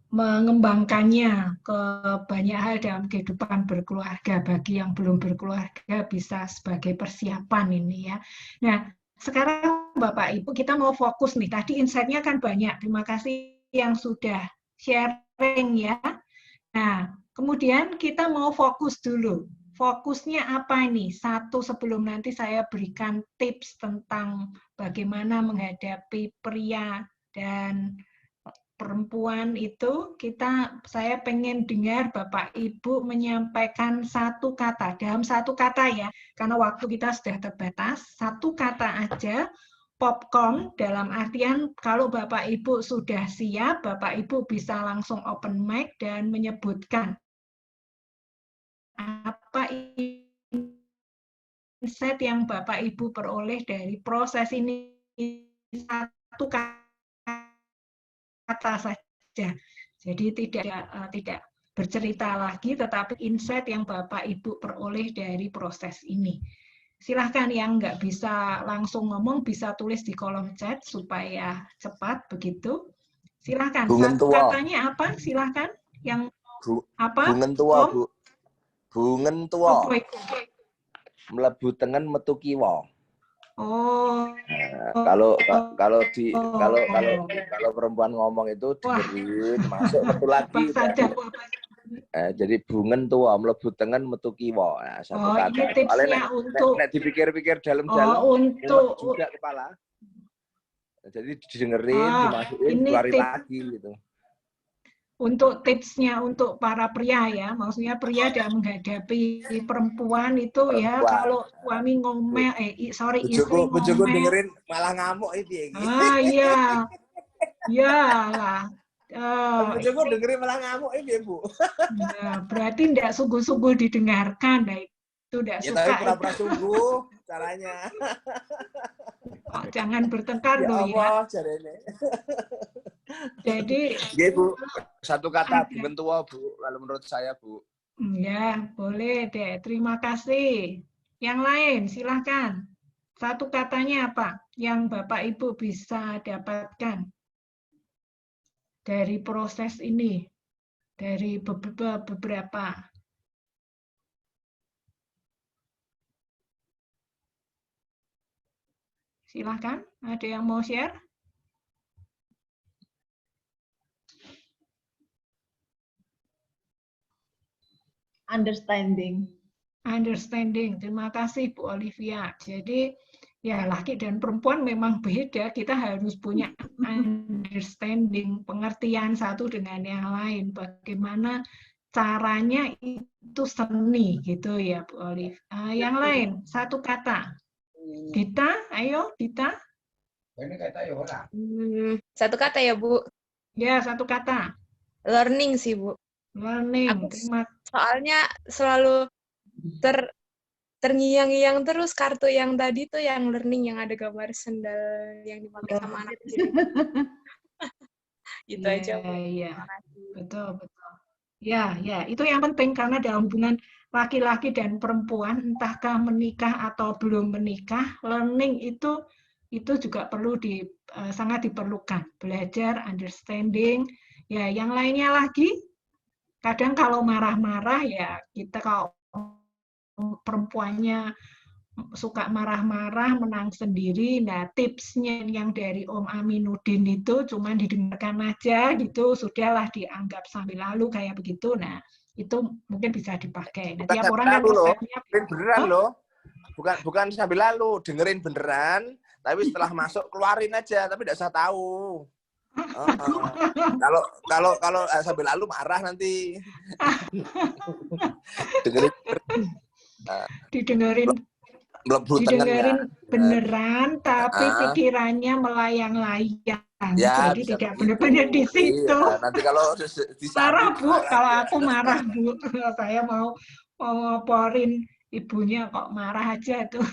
mengembangkannya ke banyak hal dalam kehidupan berkeluarga. Bagi yang belum berkeluarga bisa sebagai persiapan ini ya. Nah, sekarang Bapak Ibu kita mau fokus nih. Tadi insight-nya kan banyak. Terima kasih yang sudah sharing ya. Nah, kemudian kita mau fokus dulu. Fokusnya apa ini? Satu, sebelum nanti saya berikan tips tentang bagaimana menghadapi pria dan perempuan itu, saya pengen dengar Bapak Ibu menyampaikan satu kata, dalam satu kata ya, karena waktu kita sudah terbatas, satu kata aja, popcorn, dalam artian kalau Bapak Ibu sudah siap, Bapak Ibu bisa langsung open mic dan menyebutkan apa insight yang Bapak Ibu peroleh dari proses ini, satu kata saja. Jadi tidak bercerita lagi, tetapi insight yang Bapak Ibu peroleh dari proses ini. Silahkan yang nggak bisa langsung ngomong, bisa tulis di kolom chat supaya cepat begitu. Silahkan. Satu katanya apa? Silahkan. Yang apa? Bungen tua, Bu. Bungen tua. Mlebu tengen metu kiwa. Oh. Nah, kalau perempuan ngomong itu dengerin, masuk metu lagi. Jadi bungen tua, mlebu tengen metu kiwa. Nah, satu kata. Ini tipsnya untuk nek dipikir-pikir dalam-dalam untuk juga kepala. Jadi didengerin, dimasukin, keluarin lagi gitu. Untuk tipsnya untuk para pria ya, maksudnya pria dalam menghadapi perempuan itu ya, kalau suami ngomel, istri Bojoku ngomel, dengerin malah ngamuk itu ya. iya, iya lah. Bojoku dengerin malah ngamuk itu ya, Bu. Nah, berarti tidak sungguh-sungguh didengarkan, nah itu tidak suka. Tapi pura-pura sungguh caranya. Oh, jangan bertengkar loh ya. Jadi, Bu, satu kata bukan tua, Bu. Kalau menurut saya, Bu. Ya, boleh deh. Terima kasih. Yang lain, silakan. Satu katanya apa yang Bapak Ibu bisa dapatkan dari proses ini, dari beberapa. Silakan, ada yang mau share? Understanding. Terima kasih Bu Olivia. Jadi ya laki dan perempuan memang beda. Kita harus punya understanding, pengertian satu dengan yang lain. Bagaimana caranya itu seni gitu ya Bu Olivia. Yang lain satu kata. Dita, ayo Dita. Satu kata ya Bu. Ya satu kata. Learning sih Bu. Learning. Soalnya selalu terngiang-ngiang terus kartu yang tadi tuh yang learning yang ada gambar sendal yang dipakai sama anak kecil. Itu aja. Iya. Betul. Ya, itu yang penting karena dalam hubungan laki-laki dan perempuan, entahkah menikah atau belum menikah, learning itu juga perlu sangat diperlukan. Belajar, understanding. Ya, yang lainnya lagi. Kadang kalau marah-marah ya kita kalau perempuannya suka marah-marah menang sendiri. Nah tipsnya yang dari Om Aminuddin itu cuma didengarkan aja gitu, sudahlah dianggap sambil lalu kayak begitu. Nah itu mungkin bisa dipakai. Nah, tiap orang kan resepnya beneran loh, bukan sambil lalu, dengerin beneran, tapi setelah masuk keluarin aja, tapi tidak usah tahu. Kalau sambil lalu marah nanti. Didengerin beneran, tapi pikirannya melayang-layang. Ya, jadi tidak benar-benar di situ. Iya, nanti kalau marah Bu, kalau aku marah Bu, saya mau ngoporin ibunya kok marah aja tuh.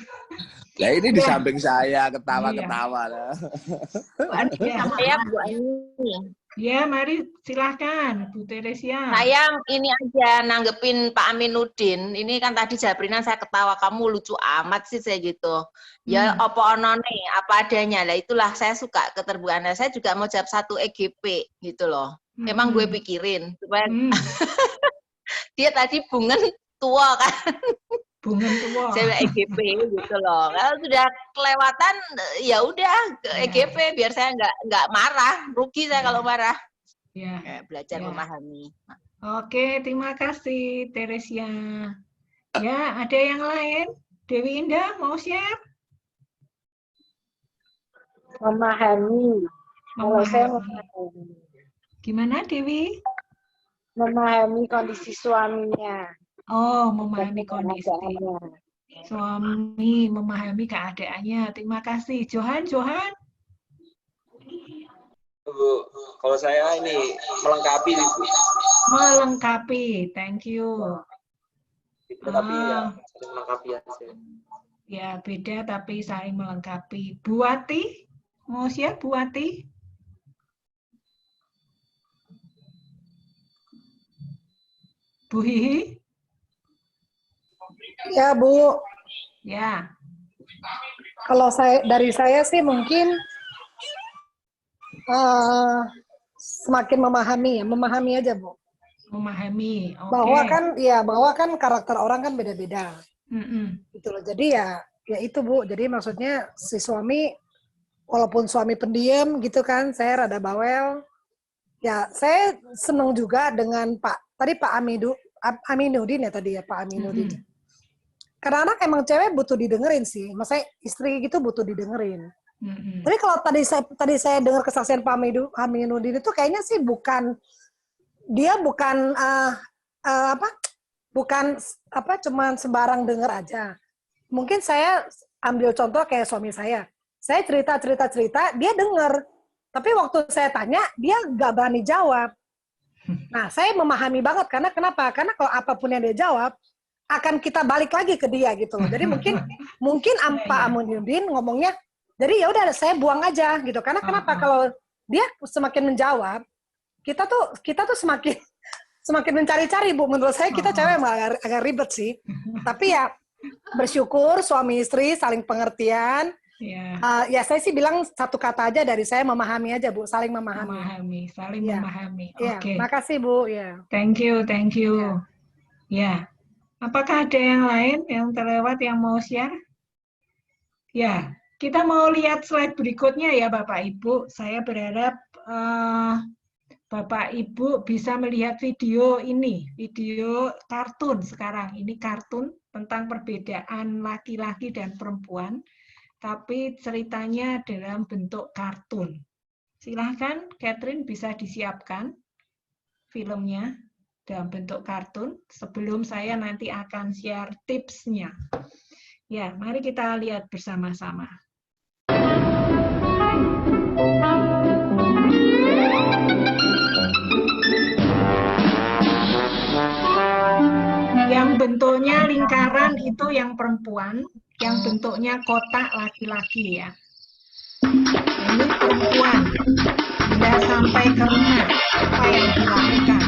Lah ini di samping saya ketawa-ketawa. Saya Bu Ani. Ya, mari silahkan Bu Teresia. Saya ini aja nanggepin Pak Aminuddin. Ini kan tadi Jabrinan saya ketawa, kamu lucu amat sih saya gitu. Ya apa onone, apa adanya. Lah itulah saya suka keterbukaan. Saya juga mau jawab 1 EGP gitu loh. Emang gue pikirin supaya dia tadi bungen tua kan. Bungen tua. Saya EGP gitu loh. Kalau sudah kelewatan ya udah ke EGP biar saya nggak marah. Rugi saya kalau marah. Ya. Belajar memahami. Oke, terima kasih Teresia. Ya, ada yang lain? Dewi Indah mau share? Memahami. Kalau saya memahami. Gimana Dewi? Memahami kondisi suaminya. Oh, memahami kondisi suami, memahami keadaannya. Terima kasih. Johan. Bu, kalau saya ini melengkapi, Bu. Melengkapi, thank you. Melengkapi ya. Ya, beda tapi saling melengkapi. Buati, mau share Buati? Bu Hihi? Ya Bu. Ya. Kalau dari saya sih mungkin semakin memahami aja Bu. Memahami. Okay. Bahwa kan karakter orang kan beda-beda. Gitu loh. Jadi ya itu Bu. Jadi maksudnya si suami walaupun suami pendiam gitu kan, saya rada bawel. Ya saya senang juga dengan Pak Aminuddin ya tadi ya Pak Aminuddin. Karena anak emang cewek butuh didengerin sih, maksudnya istri gitu butuh didengerin. Tapi kalau tadi saya dengar kesaksian Pak Aminuddin itu kayaknya sih bukan cuman sembarang dengar aja. Mungkin saya ambil contoh kayak suami saya. Saya cerita, dia dengar. Tapi waktu saya tanya, dia nggak berani jawab. Nah, saya memahami banget karena kenapa? Karena kalau apapun yang dia jawab, akan kita balik lagi ke dia gitu loh. Jadi mungkin Pak Aminuddin ngomongnya, jadi ya udah saya buang aja gitu. Karena kenapa? Kalau dia semakin menjawab, kita tuh semakin mencari-cari, Bu. Menurut saya kita cewek agak ribet sih. Tapi ya bersyukur suami istri saling pengertian. Ya saya sih bilang satu kata aja dari saya, memahami aja, Bu. Saling memahami. Saling memahami. Oke. Makasih, Bu. Ya. Thank you. Ya. Apakah ada yang lain yang terlewat yang mau share? Ya, kita mau lihat slide berikutnya ya Bapak Ibu. Saya berharap Bapak Ibu bisa melihat video ini, video kartun sekarang. Ini kartun tentang perbedaan laki-laki dan perempuan, tapi ceritanya dalam bentuk kartun. Silahkan Catherine bisa disiapkan filmnya dalam bentuk kartun sebelum saya nanti akan share tipsnya. Ya, mari kita lihat bersama-sama. Yang bentuknya lingkaran itu yang perempuan, yang bentuknya kotak laki-laki ya. Ini perempuan. Bila sampai ke rumah, apa yang dilakukan?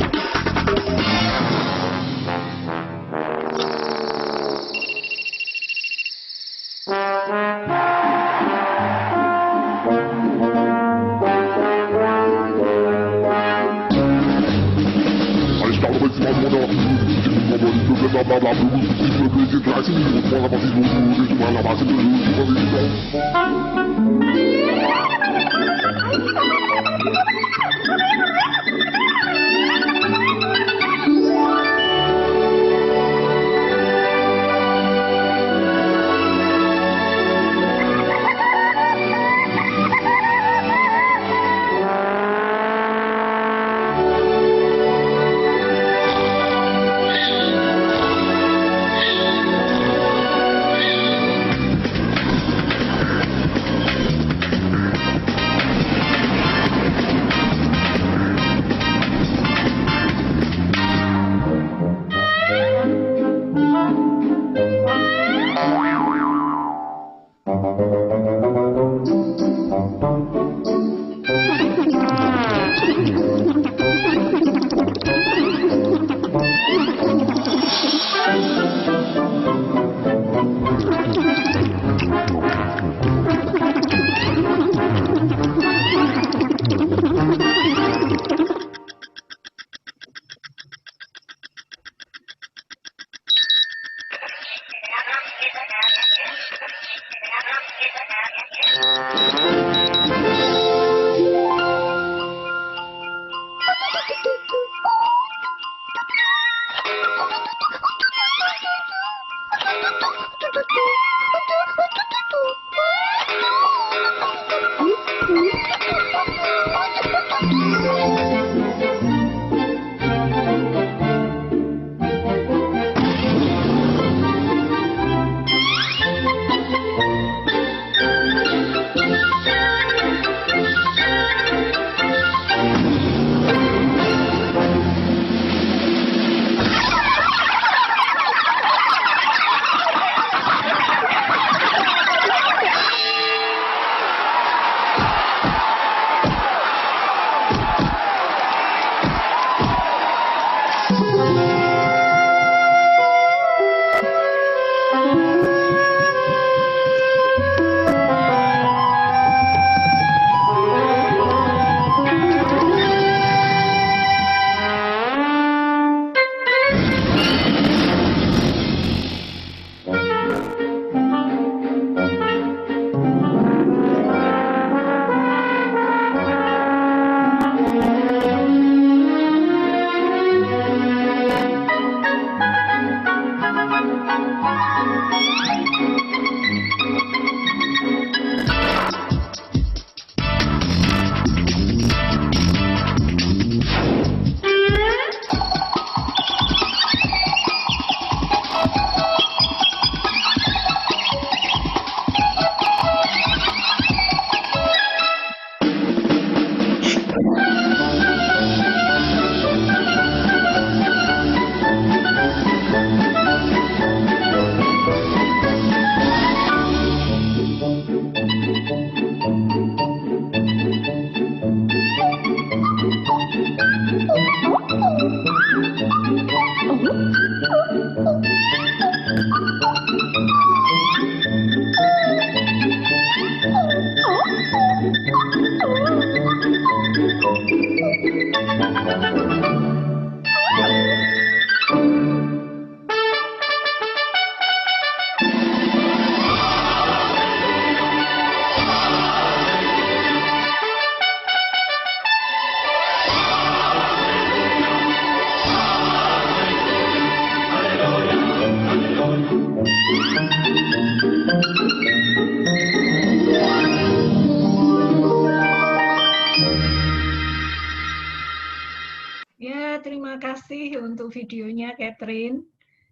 Ya, terima kasih untuk videonya, Catherine.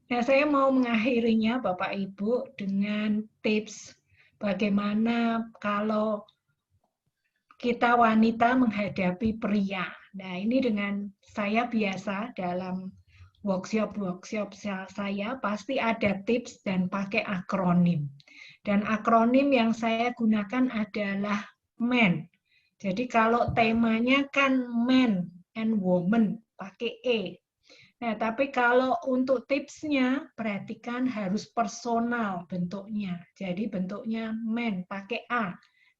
Nah, saya mau mengakhirinya, Bapak Ibu, dengan tips bagaimana kalau kita wanita menghadapi pria. Nah, ini dengan saya biasa dalam workshop-workshop saya, pasti ada tips dan pakai akronim. Dan akronim yang saya gunakan adalah MEN. Jadi kalau temanya kan men and woman, pakai E. Nah, tapi kalau untuk tipsnya, perhatikan harus personal bentuknya. Jadi bentuknya men, pakai A.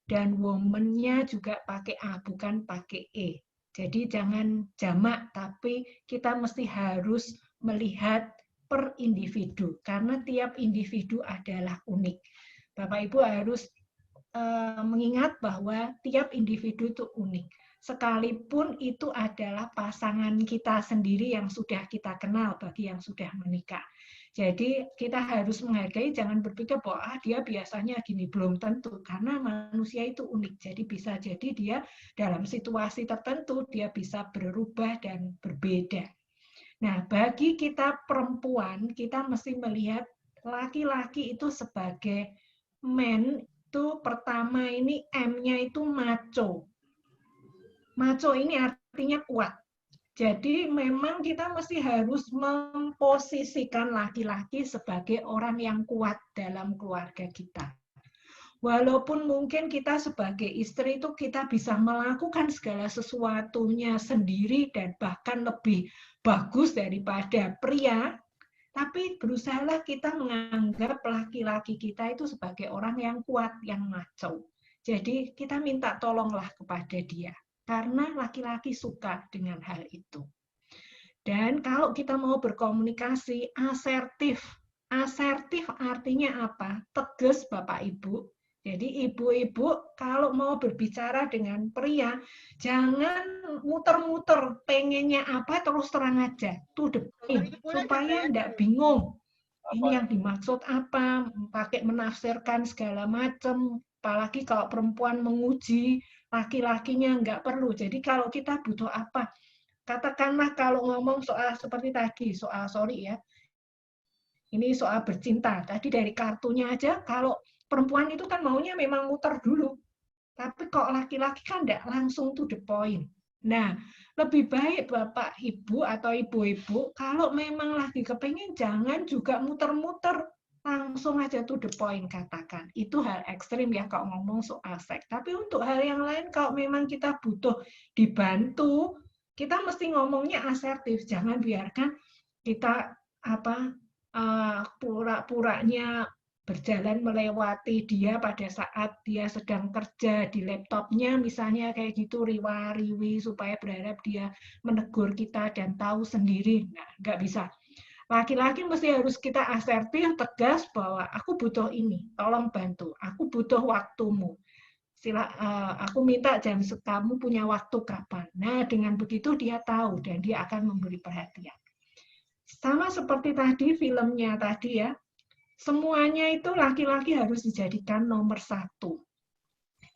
Dan woman-nya juga pakai A, bukan pakai E. Jadi jangan jamak, tapi kita mesti harus melihat per individu. Karena tiap individu adalah unik. Bapak Ibu harus mengingat bahwa tiap individu itu unik. Sekalipun itu adalah pasangan kita sendiri yang sudah kita kenal bagi yang sudah menikah. Jadi kita harus menghargai, jangan berpikir bahwa dia biasanya gini, belum tentu. Karena manusia itu unik, jadi bisa jadi dia dalam situasi tertentu, dia bisa berubah dan berbeda. Nah, bagi kita perempuan, kita mesti melihat laki-laki itu sebagai men. Itu pertama ini M-nya itu macho. Macho ini artinya kuat. Jadi memang kita mesti harus memposisikan laki-laki sebagai orang yang kuat dalam keluarga kita. Walaupun mungkin kita sebagai istri itu kita bisa melakukan segala sesuatunya sendiri dan bahkan lebih bagus daripada pria, tapi berusahalah kita menganggap laki-laki kita itu sebagai orang yang kuat, yang macho. Jadi kita minta tolonglah kepada dia. Karena laki-laki suka dengan hal itu. Dan kalau kita mau berkomunikasi, asertif. Asertif artinya apa? Tegas, Bapak Ibu. Jadi ibu-ibu kalau mau berbicara dengan pria, jangan muter-muter, pengennya apa terus terang aja, to the point, supaya tidak bingung. Ini yang dimaksud apa, pakai menafsirkan segala macam, apalagi kalau perempuan menguji, laki-lakinya nggak perlu. Jadi kalau kita butuh apa, katakanlah kalau ngomong soal seperti tadi, soal sorry ya, ini soal bercinta, tadi dari kartunya aja, kalau perempuan itu kan maunya memang muter dulu. Tapi kok laki-laki kan enggak langsung to the point. Nah, lebih baik Bapak Ibu atau Ibu-ibu, kalau memang lagi kepengen, jangan juga muter-muter. Langsung aja to the point katakan. Itu hal ekstrim ya kalau ngomong soal seks. Tapi untuk hal yang lain, kalau memang kita butuh dibantu, kita mesti ngomongnya asertif. Jangan biarkan kita pura-puranya berjalan melewati dia pada saat dia sedang kerja di laptopnya, misalnya kayak gitu, riwa-riwi, supaya berharap dia menegur kita dan tahu sendiri. Nah, nggak bisa. Laki-laki mesti harus kita asertif, tegas bahwa aku butuh ini, tolong bantu, aku butuh waktumu. Aku minta jam kamu punya waktu kapan. Nah, dengan begitu dia tahu dan dia akan memberi perhatian. Sama seperti tadi filmnya tadi ya, semuanya itu laki-laki harus dijadikan nomor satu.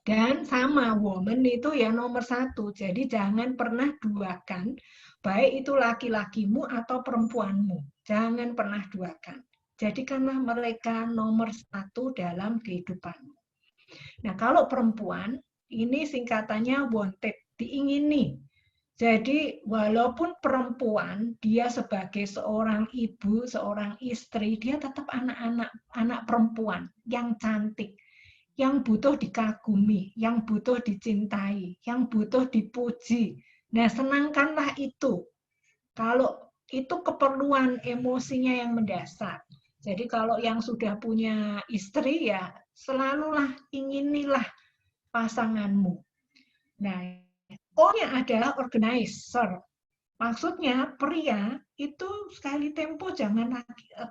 Dan sama, woman itu ya nomor satu. Jadi jangan pernah duakan, baik itu laki-lakimu atau perempuanmu. Jangan pernah duakan. Jadikanlah mereka nomor satu dalam kehidupanmu. Nah, kalau perempuan, ini singkatannya wanted, diingini. Jadi walaupun perempuan, dia sebagai seorang ibu, seorang istri, dia tetap anak perempuan yang cantik, yang butuh dikagumi, yang butuh dicintai, yang butuh dipuji. Nah, senangkanlah itu. Kalau itu keperluan emosinya yang mendasar. Jadi kalau yang sudah punya istri ya selalulah inginilah pasanganmu. Nah, O-nya adalah organizer. Maksudnya pria itu sekali tempo jangan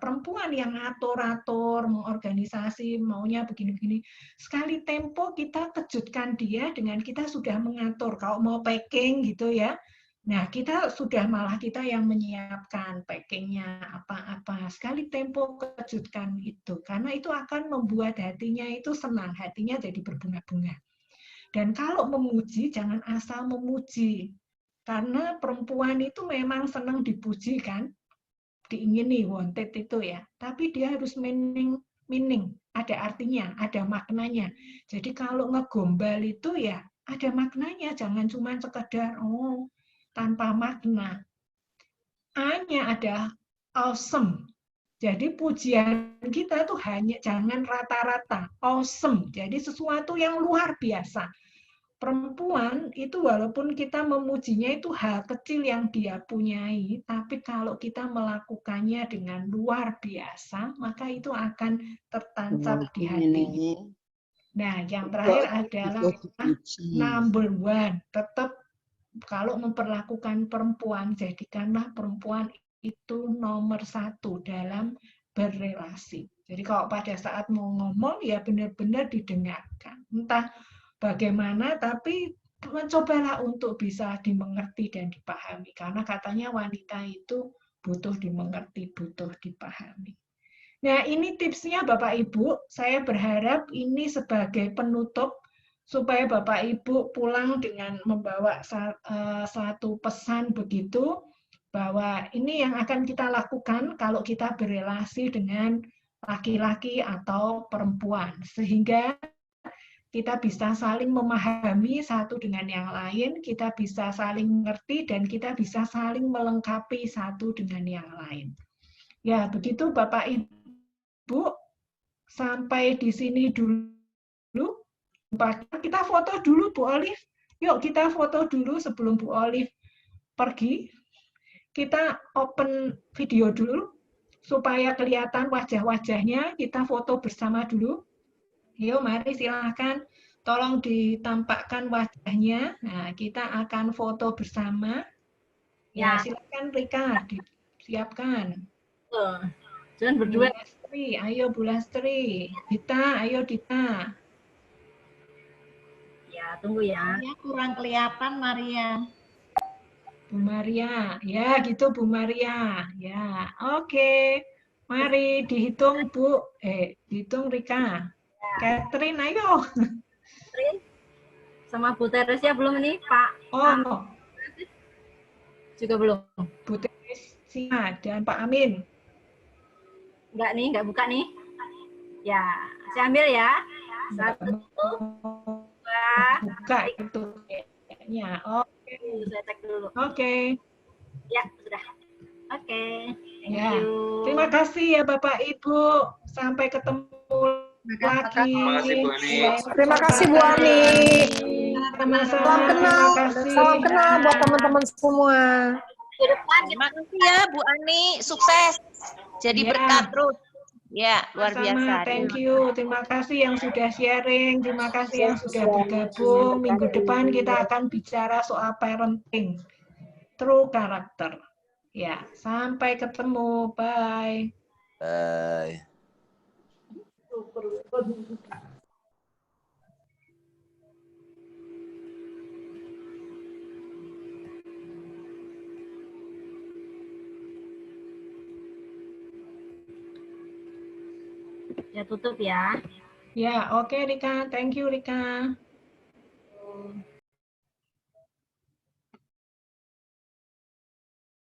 perempuan yang atur-atur, mengorganisasi, maunya begini-begini. Sekali tempo kita kejutkan dia dengan kita sudah mengatur. Kalau mau packing gitu ya, nah kita sudah malah kita yang menyiapkan packingnya apa-apa. Sekali tempo kejutkan itu, karena itu akan membuat hatinya itu senang, hatinya jadi berbunga-bunga. Dan kalau memuji, jangan asal memuji. Karena perempuan itu memang senang dipuji kan, diingini, wanted itu ya. Tapi dia harus meaning, ada artinya, ada maknanya. Jadi kalau ngegombal itu ya ada maknanya, jangan cuma sekedar tanpa makna. A-nya ada awesome. Jadi pujian kita tuh hanya jangan rata-rata, awesome. Jadi sesuatu yang luar biasa. Perempuan itu walaupun kita memujinya itu hal kecil yang dia punyai, tapi kalau kita melakukannya dengan luar biasa, maka itu akan tertancap di hatinya. Nah, yang terakhir adalah number one. Tetap kalau memperlakukan perempuan, jadikanlah perempuan itu nomor satu dalam berrelasi. Jadi kalau pada saat mau ngomong, ya benar-benar didengarkan. Entah bagaimana, tapi mencobalah untuk bisa dimengerti dan dipahami. Karena katanya wanita itu butuh dimengerti, butuh dipahami. Nah, ini tipsnya Bapak Ibu. Saya berharap ini sebagai penutup supaya Bapak Ibu pulang dengan membawa satu pesan begitu, bahwa ini yang akan kita lakukan kalau kita berrelasi dengan laki-laki atau perempuan. Sehingga kita bisa saling memahami satu dengan yang lain, kita bisa saling mengerti, dan kita bisa saling melengkapi satu dengan yang lain. Ya, begitu Bapak Ibu, sampai di sini dulu. Kita foto dulu Bu Olive. Yuk kita foto dulu sebelum Bu Olive pergi. Kita open video dulu, supaya kelihatan wajah-wajahnya, kita foto bersama dulu. Yuk, mari silakan, tolong ditampakkan wajahnya. Nah, kita akan foto bersama. Ya, silakan Rika, disiapkan. Jangan berdua. Bu Lastri, ayo Bu Lastri. Dita, ayo Dita. Ya, tunggu ya. Ya, kurang kelihatan Maria. Bu Maria, ya gitu Bu Maria. Ya, oke. Mari dihitung Bu. Dihitung Rika. Catherine, ayo. Sama Bu Teresia belum nih, Pak? Oh, juga belum. Bu Teresia dan Pak Amin. Enggak nih, enggak buka nih. Ya, saya ambil ya. 1, 2. Buka itu kayaknya. Oke. Saya cek dulu. Oke. Ya, sudah. Oke. Thank ya. you. Terima kasih ya Bapak Ibu. Sampai ketemu lagi. Terima kasih Bu Ani. Salam kenal. Salam kenal buat teman-teman semua. Terima kasih ya Bu Ani. Sukses. Jadi berkat terus. Ya, luar biasa. Thank you. Terima kasih yang sudah sharing. Terima kasih yang sudah bergabung. Minggu depan kita akan bicara soal parenting. True character. Ya, sampai ketemu. Bye. Bye. Ya, tutup ya. Ya, oke Rika. Thank you Rika.